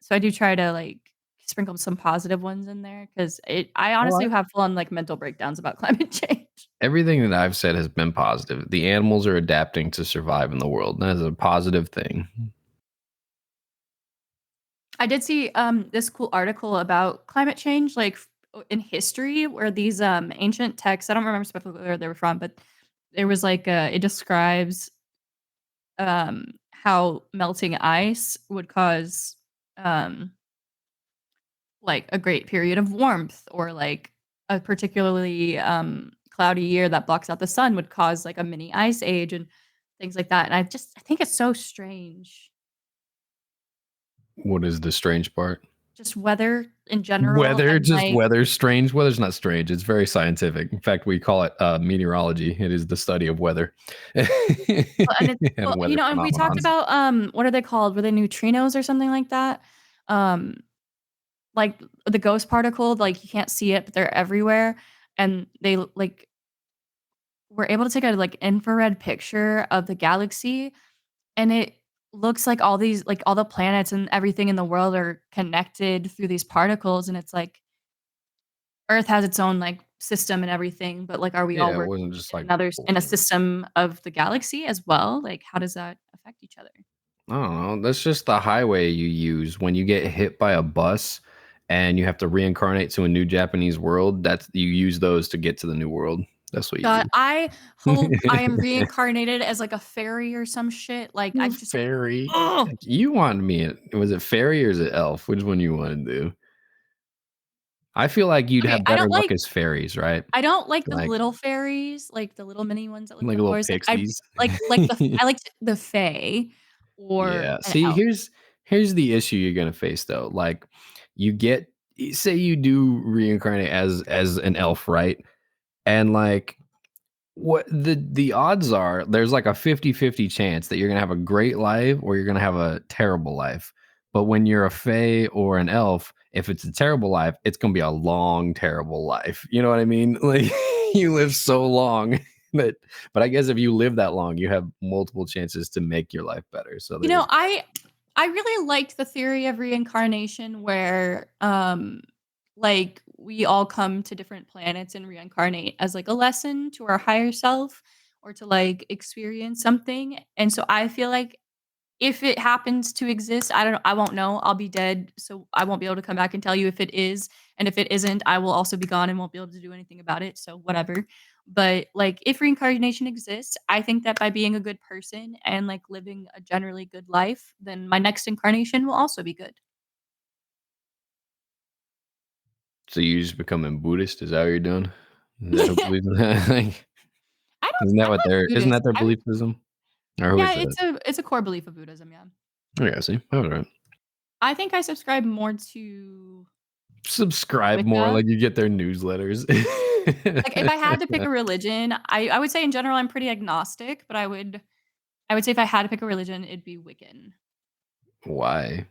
So I do try to, like, sprinkle some positive ones in there because I Well, honestly have full on, like, mental breakdowns about climate change. everything that I've said has been positive. The animals are adapting to survive in the world. That is a positive thing. I did see, this cool article about climate change, like, in history where these, ancient texts I don't remember specifically where they were from, but there was, like, it describes, how melting ice would cause, um like, a great period of warmth or, like, a particularly, cloudy year that blocks out the sun would cause, like, a mini ice age, and things like that. And I think it's so strange. What is the strange part? Just weather in general Weather, and just like weather's strange. Weather's not strange. It's very scientific. In fact, we call it meteorology. It is the study of weather well, and it's and well, weather and we talked phenomenons. about what are they called? Were they neutrinos or something like that? Um like the ghost particle, like you can't see it, but they're everywhere. And they like were able to take a like infrared picture of the galaxy and it looks like all the planets and everything in the world are connected through these particles and it's like Earth has its own like system and everything, but like are we all Yeah, it wasn't working just in like in a bullshit. system of the galaxy as well? Like how does that affect each other? I don't know. That's just the highway you use when you get hit by a bus and you have to reincarnate to a new Japanese world. That's you use those to get to the new world. That's what you God, I hope I am do. reincarnated as like a fairy or some shit. Like I just Fairy. ugh. You wanted me. Was it fairy or is it elf? Which one you want to do? I feel like you'd Okay, have better luck as fairies, right? I don't like the Like little fairies, like the little mini ones that live in like the little forest. pixies. I liked the fae or Yeah. an See, elf. here's the issue you're gonna face though. Like you get say you do reincarnate as an elf, right? And like what the odds are there's like a 50-50 chance that you're gonna have a great life or you're gonna have a terrible life. But when you're a fae or an elf, if it's a terrible life, it's gonna be a long, terrible life. You know what I mean? Like you live so long that but I guess if you live that long, you have multiple chances to make your life better. So You know, there's I really liked the theory of reincarnation where like we all come to different planets and reincarnate as like a lesson to our higher self or to like experience something. And so I feel like if it happens to exist, I don't know, I won't know. I'll be dead, so I won't be able to come back and tell you if it is, and if it isn't, I will also be gone and won't be able to do anything about it, so whatever. But, like, if reincarnation exists, I think that by being a good person and, like, living a generally good life, then my next incarnation will also be good. so you just becoming Buddhist? Is that what you're doing? Is that who believes in that? Like, isn't that I'm what not their isn't Buddhist. that their I'm belief system? Or who Yeah, is that? it's a core belief of Buddhism, yeah. Oh, yeah, see. All right. I think I subscribe more to Subscribe more, Wicca. like, you get their newsletters. Like, if I had to pick a religion, I would say in general I'm pretty agnostic, but I would say if I had to pick a religion, it'd be Wiccan. Why?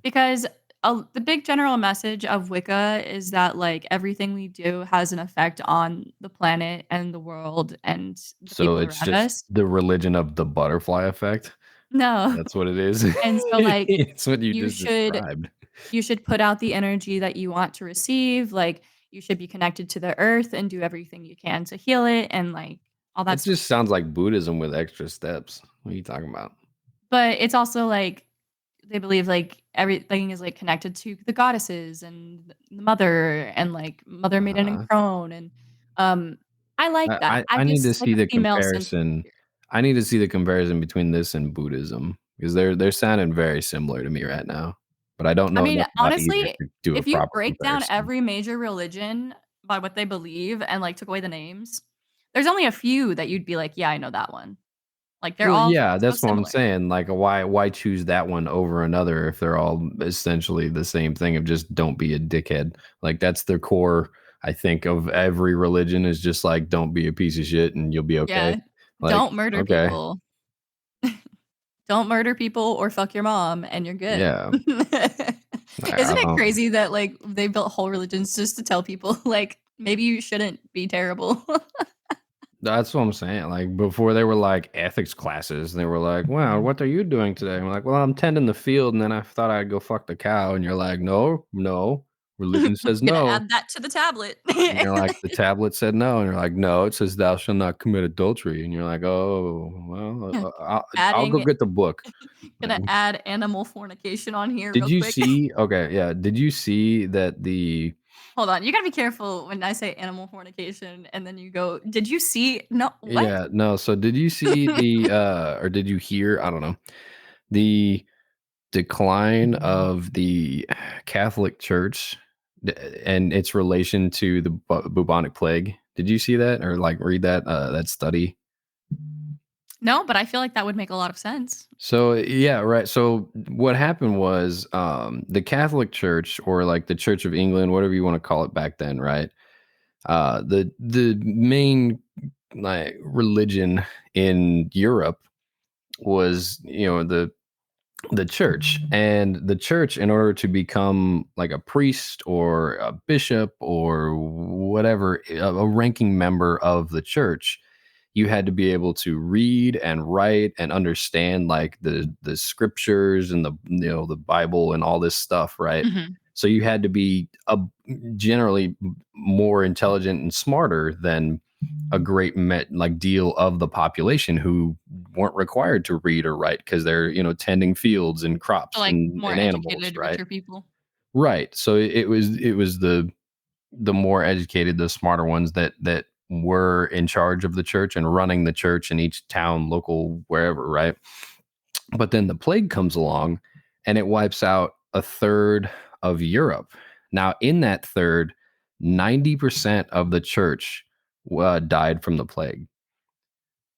Because the big general message of Wicca is that, like, everything we do has an effect on the planet and the world and the So people it's around just us. the religion of the butterfly effect? No. That's what it is? And so, like, It's what you you just should described. you should put out the energy that you want to receive, like, you should be connected to the earth and do everything you can to heal it and, like, all that It sort just of sounds like Buddhism with extra steps. What are you talking about? but it's also, like, they believe, like, everything is, like, connected to the goddesses and the mother and, like, mother maiden and Uh-huh. crone, and, um, I like that. I I need to just like see a the female-centered comparison. spirit. I need to see the comparison between this and Buddhism because they're sounding very similar to me right now, but I don't I know mean, enough about either honestly, to do a if you proper break down comparison. every major religion by what they believe and, like, took away the names, there's only a few that you'd be like, "Yeah, I know that one." Like, they're Well, all yeah, so that's what I'm similar. saying. Like, why choose that one over another if they're all essentially the same thing of just don't be a dickhead. Like that's the core, I think, of every religion is just like don't be a piece of shit and you'll be okay. Yeah. Like, Don't murder okay, people. Don't murder people or fuck your mom, and you're good. yeah, I Isn't it don't. crazy that, like, they built whole religions just to tell people, like, maybe you shouldn't be terrible? That's what I'm saying. Like before, they were like ethics classes. They were like, "Wow, what are you doing today?" I'm like, "Well, I'm tending the field," and then I thought I'd go fuck the cow. And you're like, "No, no, religion says Gonna no." add that to the tablet. And you're like, "The tablet said no." And you're like, "No, it says thou shalt not commit adultery." And you're like, "Oh, well, I'll go Adding get the book." Like, gonna add animal fornication on here did real you quick. see? Okay, yeah. Did you see that the Hold on, you gotta be careful when I say animal fornication, and then you go, "Did you see?" No, what? yeah, no, so did you see the or did you hear, I don't know, the decline of the Catholic Church d and its relation to the bubonic plague? Did you see that or, like, read that, that study? No, but I feel like that would make a lot of sense. So yeah, right. So what happened was the Catholic Church, or like the Church of England, whatever you want to call it back then, right? The main like religion in Europe was, the church. And the church, in order to become like a priest or a bishop or whatever, a ranking member of the church, you had to be able to read and write and understand like the scriptures and the Bible and all this stuff, right? Mhm. So you had to be generally more intelligent and smarter than a great like deal of the population who weren't required to read or write because they're tending fields and So, crops like, more and animals, educated, right? richer people. Right. So it was the more educated, the smarter ones that were in charge of the church and running the church in each town, local, wherever, right? But then the plague comes along and it wipes out a third of Europe. Now, in that third, 90% of the church died from the plague.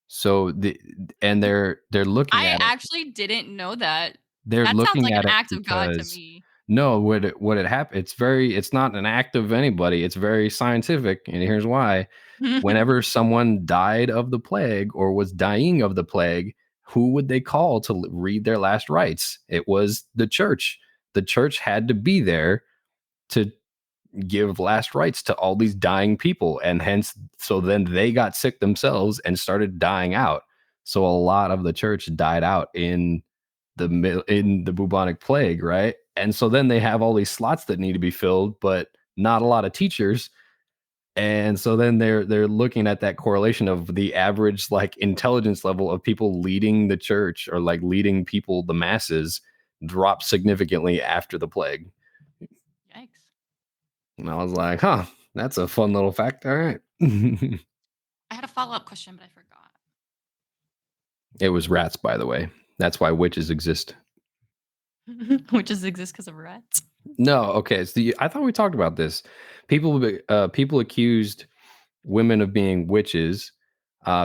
So they're looking I at it. actually didn't know that. They're That sounds looking like at an it act of God to because me. no, what it happened. It's not an act of anybody. It's very scientific, and here's why. Whenever someone died of the plague or was dying of the plague, who would they call to read their last rites? It was the church. The church had to be there to give last rites to all these dying people. And hence, so then they got sick themselves and started dying out. So a lot of the church died out in the bubonic plague, right? And so then they have all these slots that need to be filled, but not a lot of teachers. And so then they're looking at that correlation of the average like intelligence level of people leading the church or like leading people, the masses, drop significantly after the plague. Yikes. And I was like, huh, that's a fun little fact. All right. It I had a follow-up question, but I forgot. was rats, by the way. That's why witches exist. Witches exist because of rats? No, okay. So I thought we talked about this. People accused women of being witches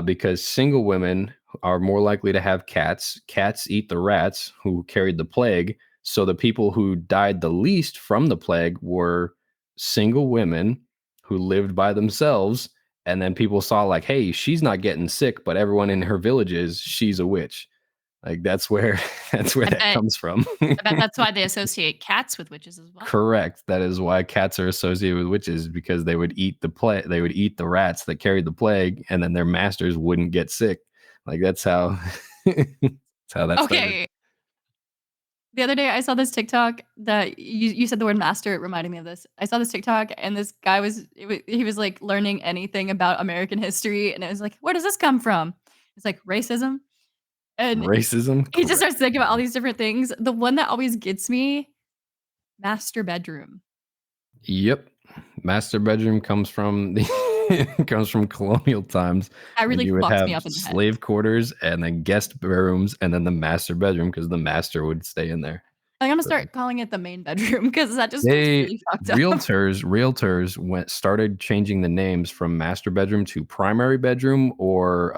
because single women are more likely to have cats. Cats eat the rats who carried the plague. So the people who died the least from the plague were single women who lived by themselves. And then people saw like, hey, she's not getting sick, but everyone in her village is. She's a witch. Like that's where that's where I that bet comes from. I bet that's why they associate cats with witches as well. Correct. That is why cats are associated with witches because they would eat the rats that carried the plague, and then their masters wouldn't get sick. Like that's how that's how that started. Okay. The other day I saw this TikTok that you said the word master, it reminded me of this. I saw this TikTok and this guy he was, like, learning anything about American history, and it was like, "Where does this come from?" It's like, "Racism?" And Racism, he just correct. starts thinking about all these different things. The one that always gets me, master bedroom. Yep. Master bedroom comes from the comes from colonial times That when really you would fucks me have up in the head. slave quarters and then guest bedrooms and then the master bedroom because the master would stay in there. I'm gonna So start calling it the main bedroom because that just feels They really fucked up. realtors went started changing the names from master bedroom to primary bedroom or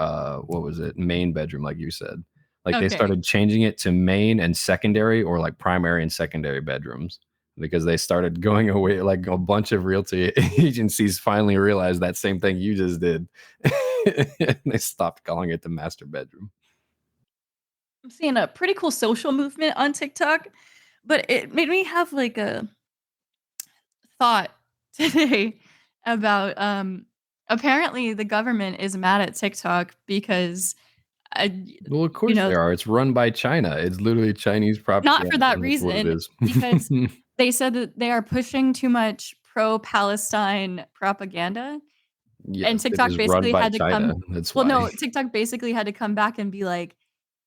what was it? Main bedroom, like you said. Like they Okay. started changing it to main and secondary or like primary and secondary bedrooms because they started going away like a bunch of realty agencies finally realized that same thing you just did. And they stopped calling it the master bedroom. I'm seeing a pretty cool social movement on TikTok, but it made me have, like, a thought today about, apparently the government is mad at TikTok because, uh, Well, of you course know, they are. It's run by China. It's literally Chinese not for propaganda, that and that's what it reason, is. because they said that they are pushing too much pro-Palestine propaganda, and Yes, it TikTok is run basically by had to China. come That's well, why. no, TikTok basically had to come back and be like,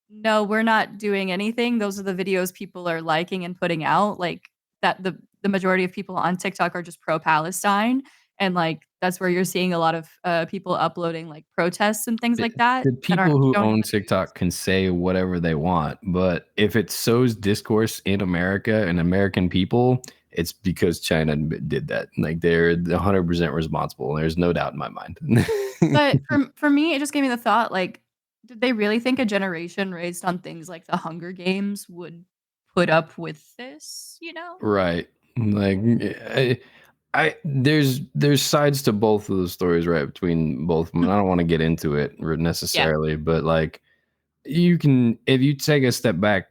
"No, we're not doing anything. Those are the videos people are liking and putting out." Like, that the majority of people on TikTok are just pro-Palestine, and, like, that's where you're seeing a lot of, people uploading, like, protests and things The like that, the that aren't people who showing own on the news. TikTok can say whatever they want, but if it sows discourse in America and American people, it's because China did that. Like they're 100% responsible. There's no doubt in my mind. But for me, it just gave me the thought, like, Did they really think a generation raised on things like the Hunger Games would put up with this, you know? Right. Like there's sides to both of the stories, right? Between both of them. I don't want to get into it Yeah. necessarily, but like you can, if you take a step back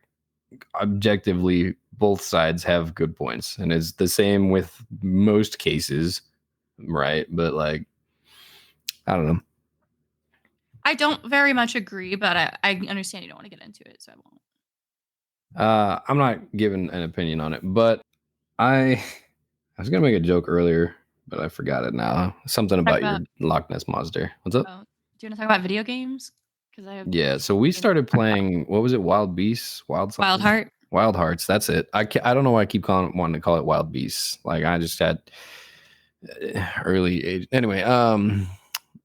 objectively, both sides have good points, and it's the same with most cases, right? But like, I don't know. I don't very much agree, but I understand you don't wanna get into it, so I won't. I'm not giving an opinion on it, but I I was gonna make a joke earlier, but I forgot it now. Something Talk about your about Loch Ness monster. What's up? oh, do you wanna talk about video games? Because I have Yeah, so we games started to talk about. playing. What was it? Wild Beasts, Wild Wild something, Heart? Wild Hearts. That's it. I don't know why I keep wanting to call it Wild Beasts. Like I just had early age. Anyway,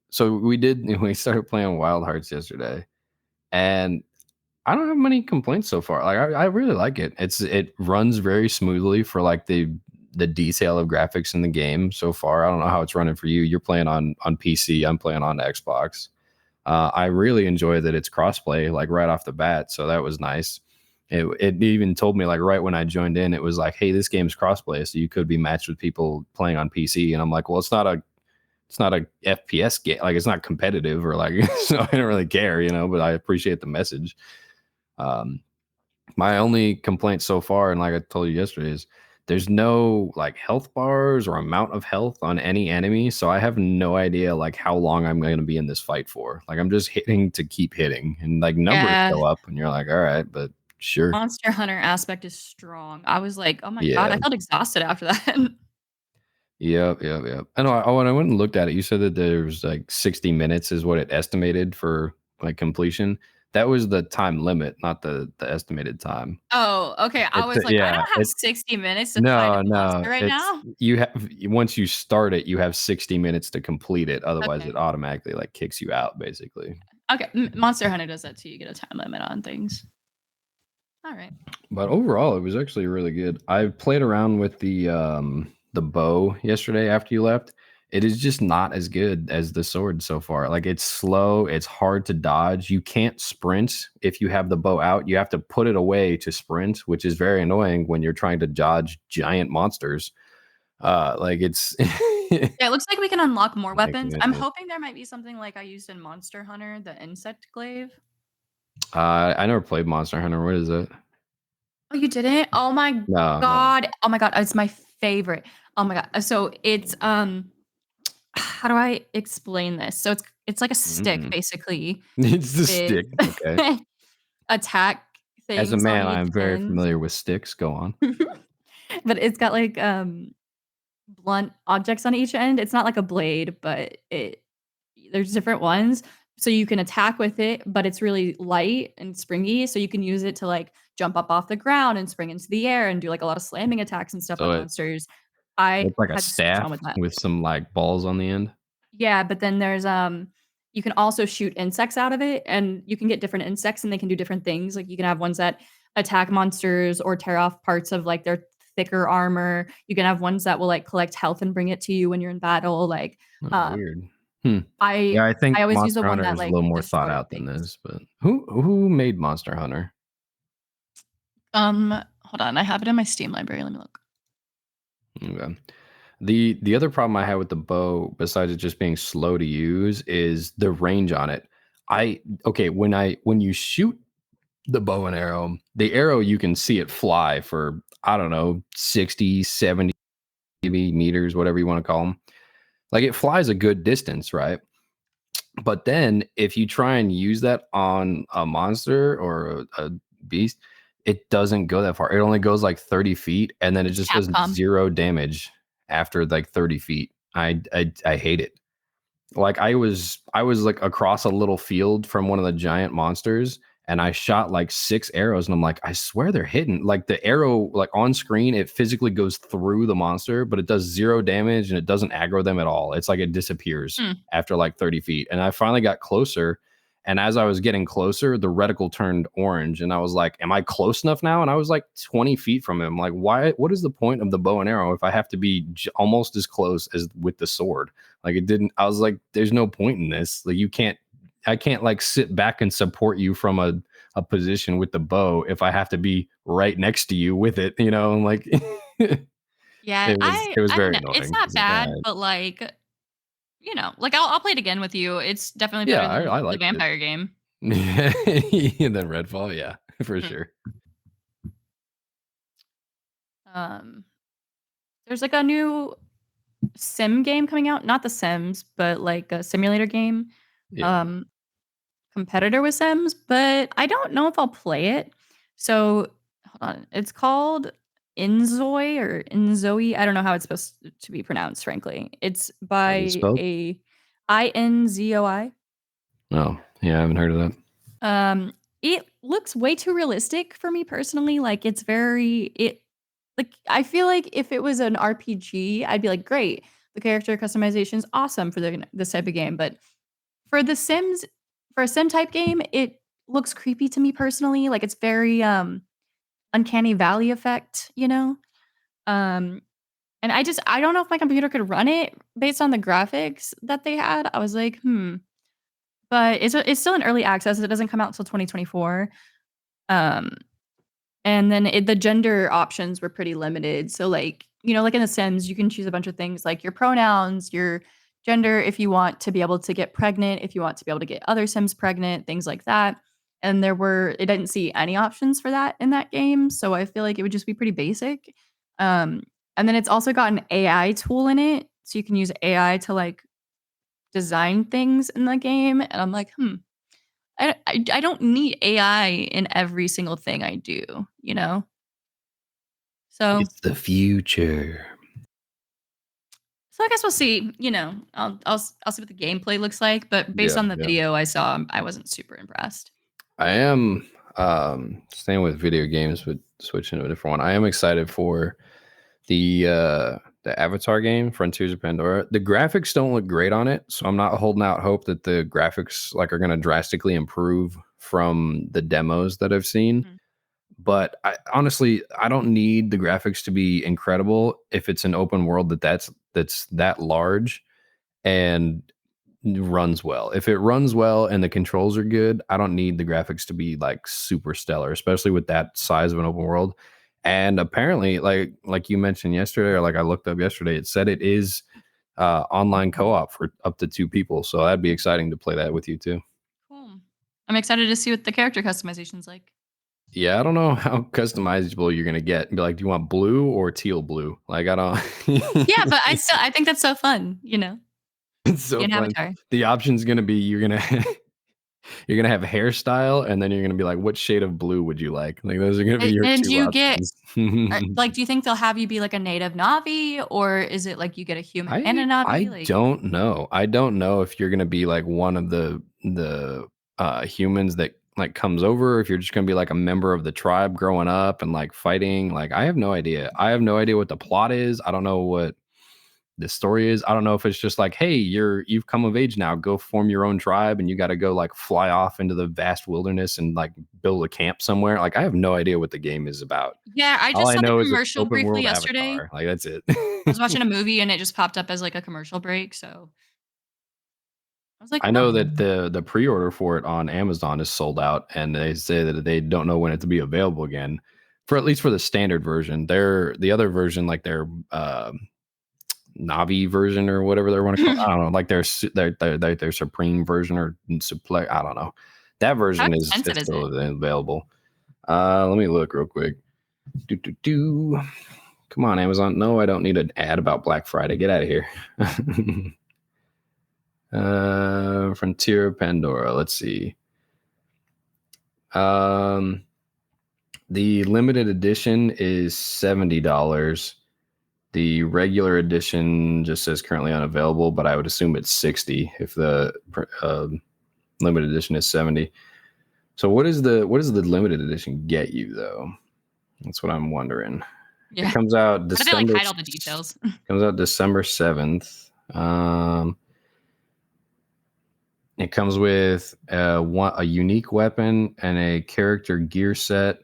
so we started playing Wild Hearts yesterday, and I don't have many complaints so far. Like I really like it. It runs very smoothly for like the detail of graphics in the game so far. I don't know how it's running for you. You're playing on PC. I'm playing on Xbox. I really enjoy that it's crossplay like right off the bat. So that was nice. It even told me like right when I joined in, it was like, hey, this game's crossplay, so you could be matched with people playing on PC. And I'm like, well, it's not a FPS game. Like it's not competitive or like so I don't really care, but I appreciate the message. Um, my only complaint so far, and like I told you yesterday, is there's no like health bars or amount of health on any enemy. So I have no idea like how long I'm going to be in this fight for. Like I'm just hitting to keep hitting, and like numbers Yeah, go up, and you're like, all right, but sure, Monster Hunter aspect is strong. I was like, "Oh my god," I yeah. felt exhausted after that. Yep, yep, yep. And when I went and looked at it, you said that there's like 60 minutes is what it estimated for like completion. That was the time limit, not the estimated time. Oh, okay, I It's was like, "I yeah, don't have it's 60 minutes to fight a no, no. monster right It's now." you have once you start it, you have 60 minutes to complete it. Otherwise, it Okay. automatically like kicks you out, basically. Okay, Monster Hunter does that too, you get a time limit on things. Alright. But overall, it was actually really good. I played around with the bow yesterday after you left. It is just not as good as the sword so far. Like it's slow, it's hard to dodge. You can't sprint if you have the bow out. You have to put it away to sprint, which is very annoying when you're trying to dodge giant monsters. Like it's Yeah, it looks like we can unlock more my weapons. I'm goodness. hoping there might be something like I used in Monster Hunter, the insect glaive. I never played Monster Hunter. What is it? Oh, you didn't? Oh my No, no. god. Oh my god, it's my favorite. Oh my god. So it's, how do I explain this? So it's like a stick Mm-mm. basically It's the with stick. Okay. attack As a things on man, each I'm very end. familiar with sticks. Go on. But it's got like, blunt objects on each end. It's not like a blade, but there's different ones. So you can attack with it, but it's really light and springy. So you can use it to like jump up off the ground and spring into the air and do like a lot of slamming attacks and stuff So on monsters. I it's like a had so much fun staff with that. with some like balls on the end. Yeah, but then there's you can also shoot insects out of it and you can get different insects and they can do different things. Like you can have ones that attack monsters or tear off parts of like their thicker armor. You can have ones that will like collect health and bring it to you when you're in battle. Like Oh, um weird. Hmm. I Yeah, I I think always use the Monster one Hunter that is a like little more thought destroyed out than things. this, but who made Monster Hunter? Hold on, I have it in my Steam library. Let me look. Okay. The other problem I had with the bow, besides it just being slow to use, is the range on it. When you shoot the bow and arrow, the arrow you can see it fly for I don't know 60, 70 maybe meters, whatever you want to call them. Like it flies a good distance, right? But then if you try and use that on a monster or a beast, it doesn't go that far. It only goes like 30 feet and then it It's just does Capcom. zero damage after like 30 feet. I hate it. Like I was like across a little field from one of the giant monsters and I shot like 6 arrows and I'm like, I swear they're hitting. Like the arrow, like on screen, it physically goes through the monster, but it does zero damage and it doesn't aggro them at all. It's like it disappears Hmm. after like 30 feet. And I finally got closer. And as I was getting closer, the reticle turned orange. And I was like, am I close enough now? And I was like 20 feet from him. Like, why? What is the point of the bow and arrow if I have to be almost as close as with the sword? Like it didn't. I was like, there's no point in this. Like you can't. I can't like sit back and support you from a position with the bow if I have to be right next to you with it, you know, like Yeah, it was I don't very know. It's annoying. not It's like, all bad, right. but, like, you know, like, I'll play it again with you. It's definitely Yeah, better than I the liked it. vampire game. And then Redfall, yeah, for Mhm. sure. Um, there's, like, a new sim game coming out, not The Sims, but, like, a simulator game, Yeah. um, competitor with Sims, but I don't know if I'll play it. So, hold on, it's called Inzoi or Inzoi, I don't know how it's supposed to be pronounced, frankly. It's How is it by spelled? a Inzoi. Oh, yeah, I haven't heard of that. Um, it looks way too realistic for me personally, like, it's very like, I feel like if it was an RPG, I'd be like, "Great, the character customization is awesome for this type of game," but for The Sims for a sim type game, it looks creepy to me personally, like, it's very, uncanny valley effect, you know? Um, and I don't know if my computer could run it based on the graphics that they had. I was like, "Hmm." But it's still in early access, it doesn't come out until 2024. Um, and then the gender options were pretty limited. So, like, you know, like in The Sims, you can choose a bunch of things like your pronouns, your gender, if you want to be able to get pregnant, if you want to be able to get other Sims pregnant, things like that. And it didn't see any options for that in that game. So I feel like it would just be pretty basic. Um, and then it's also got an AI tool in it. So you can use AI to like design things in the game. And I'm like, I don't need AI in every single thing I do, you know? So It's the future. so I guess we'll see, you know, I'll see what the gameplay looks like, but based Yeah, on the yeah. video I saw, I wasn't super impressed. I am staying with video games but switching to a different one. I am excited for the Avatar game, Frontiers of Pandora. The graphics don't look great on it, so I'm not holding out hope that the graphics like are going to drastically improve from the demos that I've seen. Mhm. But honestly, I don't need the graphics to be incredible if it's an open world that's that large and runs well. If it runs well and the controls are good, I don't need the graphics to be like super stellar, especially with that size of an open world. And apparently, like you mentioned yesterday, or like I looked up yesterday, it said it is online co-op for up to two people. So that'd be exciting to play that with you too. Cool. I'm excited to see what the character customization's like. Yeah, I don't know how customizable you're gonna get. Be like, do you want blue or teal blue? Like, I don't. Yeah, but I think that's so fun, you know, It's be so an fun. avatar. The option's gonna be you're gonna you're gonna have hairstyle, and then you're gonna be like, what shade of blue would you like? Like, those are gonna be your And do two you get options. like, do you think they'll have you be like a native Navi, or is it like you get a human and a I Navi? Like, don't know. I don't know if you're gonna be like one of the humans that like comes over, if you're just gonna be like a member of the tribe growing up and like fighting. Like, I have no idea. I have no idea what the plot is. I don't know what the story is. I don't know if it's just like, hey, you've come of age now, go form your own tribe, and you got to go like fly off into the vast wilderness and like build a camp somewhere. Like, I have no idea what the game is about. yeah, I All just I saw the know is it's commercial open briefly world yesterday. Avatar. Like, that's it. I was watching a movie and it just popped up as like a commercial break, so I was like, I "Huh." know that the pre-order for it on Amazon is sold out, and they say that they don't know when it to be available again. For at least for the standard version, the other version, like their Navi version or whatever they want to call it. I don't know, like their Supreme version or Suplex. I don't know. That How version expensive is is still it? available. Let me look real quick. Do do do. Come on, Amazon. No, I don't need an ad about Black Friday. Get out of here. Frontier Pandora. Let's see. Um, the limited edition is $70. The regular edition just says currently unavailable, but I would assume it's 60 if the limited edition is 70. So what does the limited edition get you though? That's what I'm wondering. It Yeah. comes out How do they, like, December hide all the details? comes out December 7th. It comes with a unique weapon and a character gear set.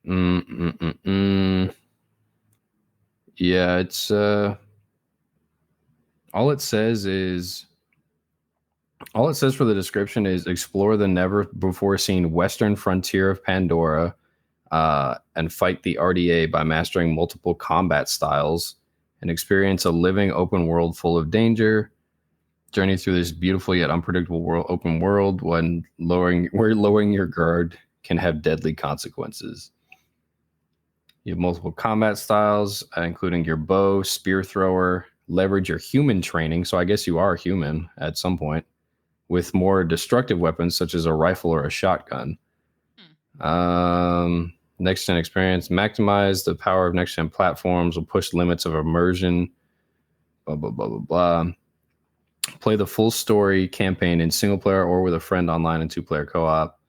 Mm, mm, mm, mm. Yeah, it's all it says is All it says for the description is explore the never before seen western frontier of Pandora, and fight the RDA by mastering multiple combat styles and experience a living open world full of danger. Journey through this beautiful yet unpredictable open world where lowering your guard can have deadly consequences. You have multiple combat styles, including your bow, spear thrower, leverage your human training. So I guess you are human at some point, with more destructive weapons such as a rifle or a shotgun. Next gen experience, maximize the power of next gen platforms, will push limits of immersion. Blah blah blah blah blah. Play the full story campaign in single player or with a friend online and 2-player co-op.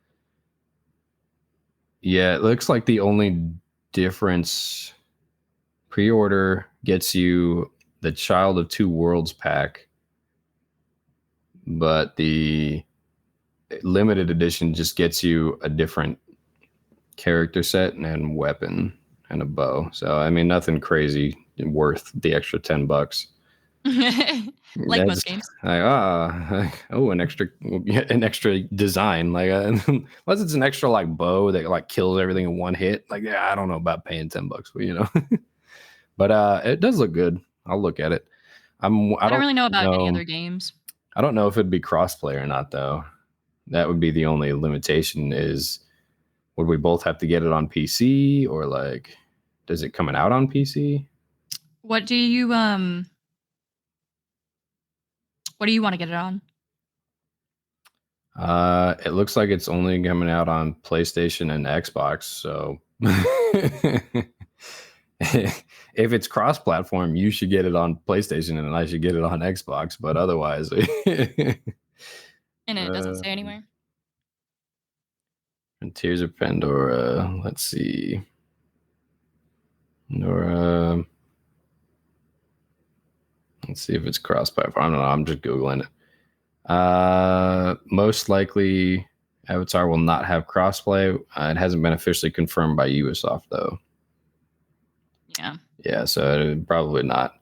Yeah, it looks like the only difference, pre-order gets you the Child of Two Worlds pack, but the limited edition just gets you a different character set and weapon and a bow. So I mean, nothing crazy worth the extra $10. Like That's most games. like an extra design, like unless it's an extra like bow that like kills everything in one hit. Like, yeah, I don't know about paying $10, but but it does look good. I'll look at it. I I don't don't really know about any know. other games. I don't know if it'd be crossplay or not though. That would be the only limitation. Is would we both have to get it on PC, or like does it coming out on PC? What do you want to get it on? It looks like it's only coming out on PlayStation and Xbox. So if it's cross-platform, you should get it on PlayStation and I should get it on Xbox. But otherwise, And it doesn't say anywhere. Tears of Pandora. Let's see. Pandora. Let's see if it's cross-platform. I don't know. I'm just Googling it. Most likely, Avatar will not have crossplay. It hasn't been officially confirmed by Ubisoft, though. Yeah. Yeah, so probably not.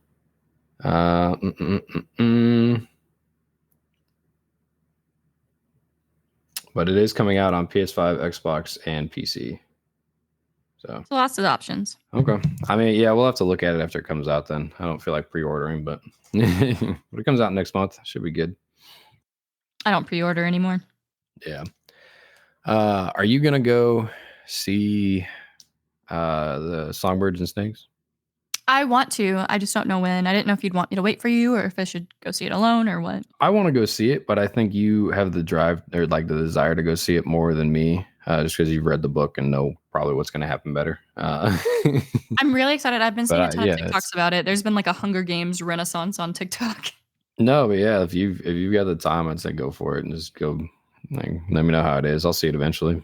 But it is coming out on PS5, Xbox, and PC. So lots of options. Okay. I mean, yeah, we'll have to look at it after it comes out then. I don't feel like pre-ordering, but when it comes out next month, should be good. I don't pre-order anymore. Yeah. Are you gonna go see the Songbirds and Snakes? I want to. I just don't know when. I didn't know if you'd want me to wait for you or if I should go see it alone or what. I want to go see it, but I think you have the drive or like the desire to go see it more than me, just because you've read the book and know probably what's going to happen better. I'm really excited. I've been seeing a ton of yeah, TikToks about it. There's been like a Hunger Games renaissance on TikTok. No, but yeah, if you've got the time, I'd say go for it and just go. Like, let me know how it is. I'll see it eventually.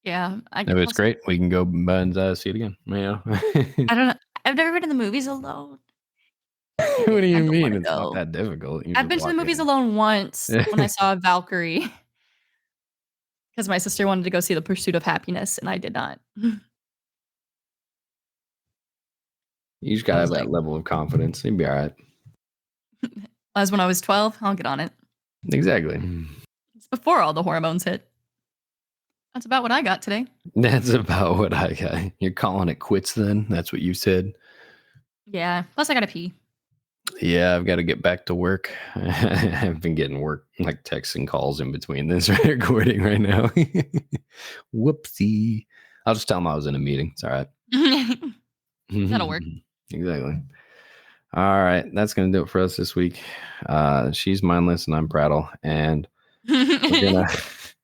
Yeah, if it's great, we can go and see it again. Yeah. I don't know. I've never been to the movies alone. What do you mean? It's not that difficult. I've been to the movies alone once when I saw Valkyrie. Because my sister wanted to go see The Pursuit of Happiness, and I did not. You just gotta have that level of confidence. You'd be all right. As when I was 12, I'll get on it. Exactly. It's before all the hormones hit. That's about what I got today. That's about what I got. You're calling it quits then? That's what you said? Yeah. Plus, I gotta pee. Yeah, I've got to get back to work. I've been getting work, like texts and calls in between this recording right now. Whoopsie. I'll just tell them I was in a meeting. It's all right. That'll work. Exactly. All right. That's going to do it for us this week. She's Mindless and I'm Prattle. And if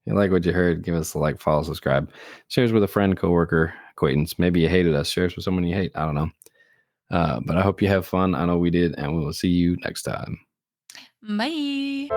you like what you heard, give us a like, follow, subscribe. Share us with a friend, coworker, acquaintance. Maybe you hated us. Share us with someone you hate. I don't know. But I hope you have fun. I know we did. And we will see you next time. Bye.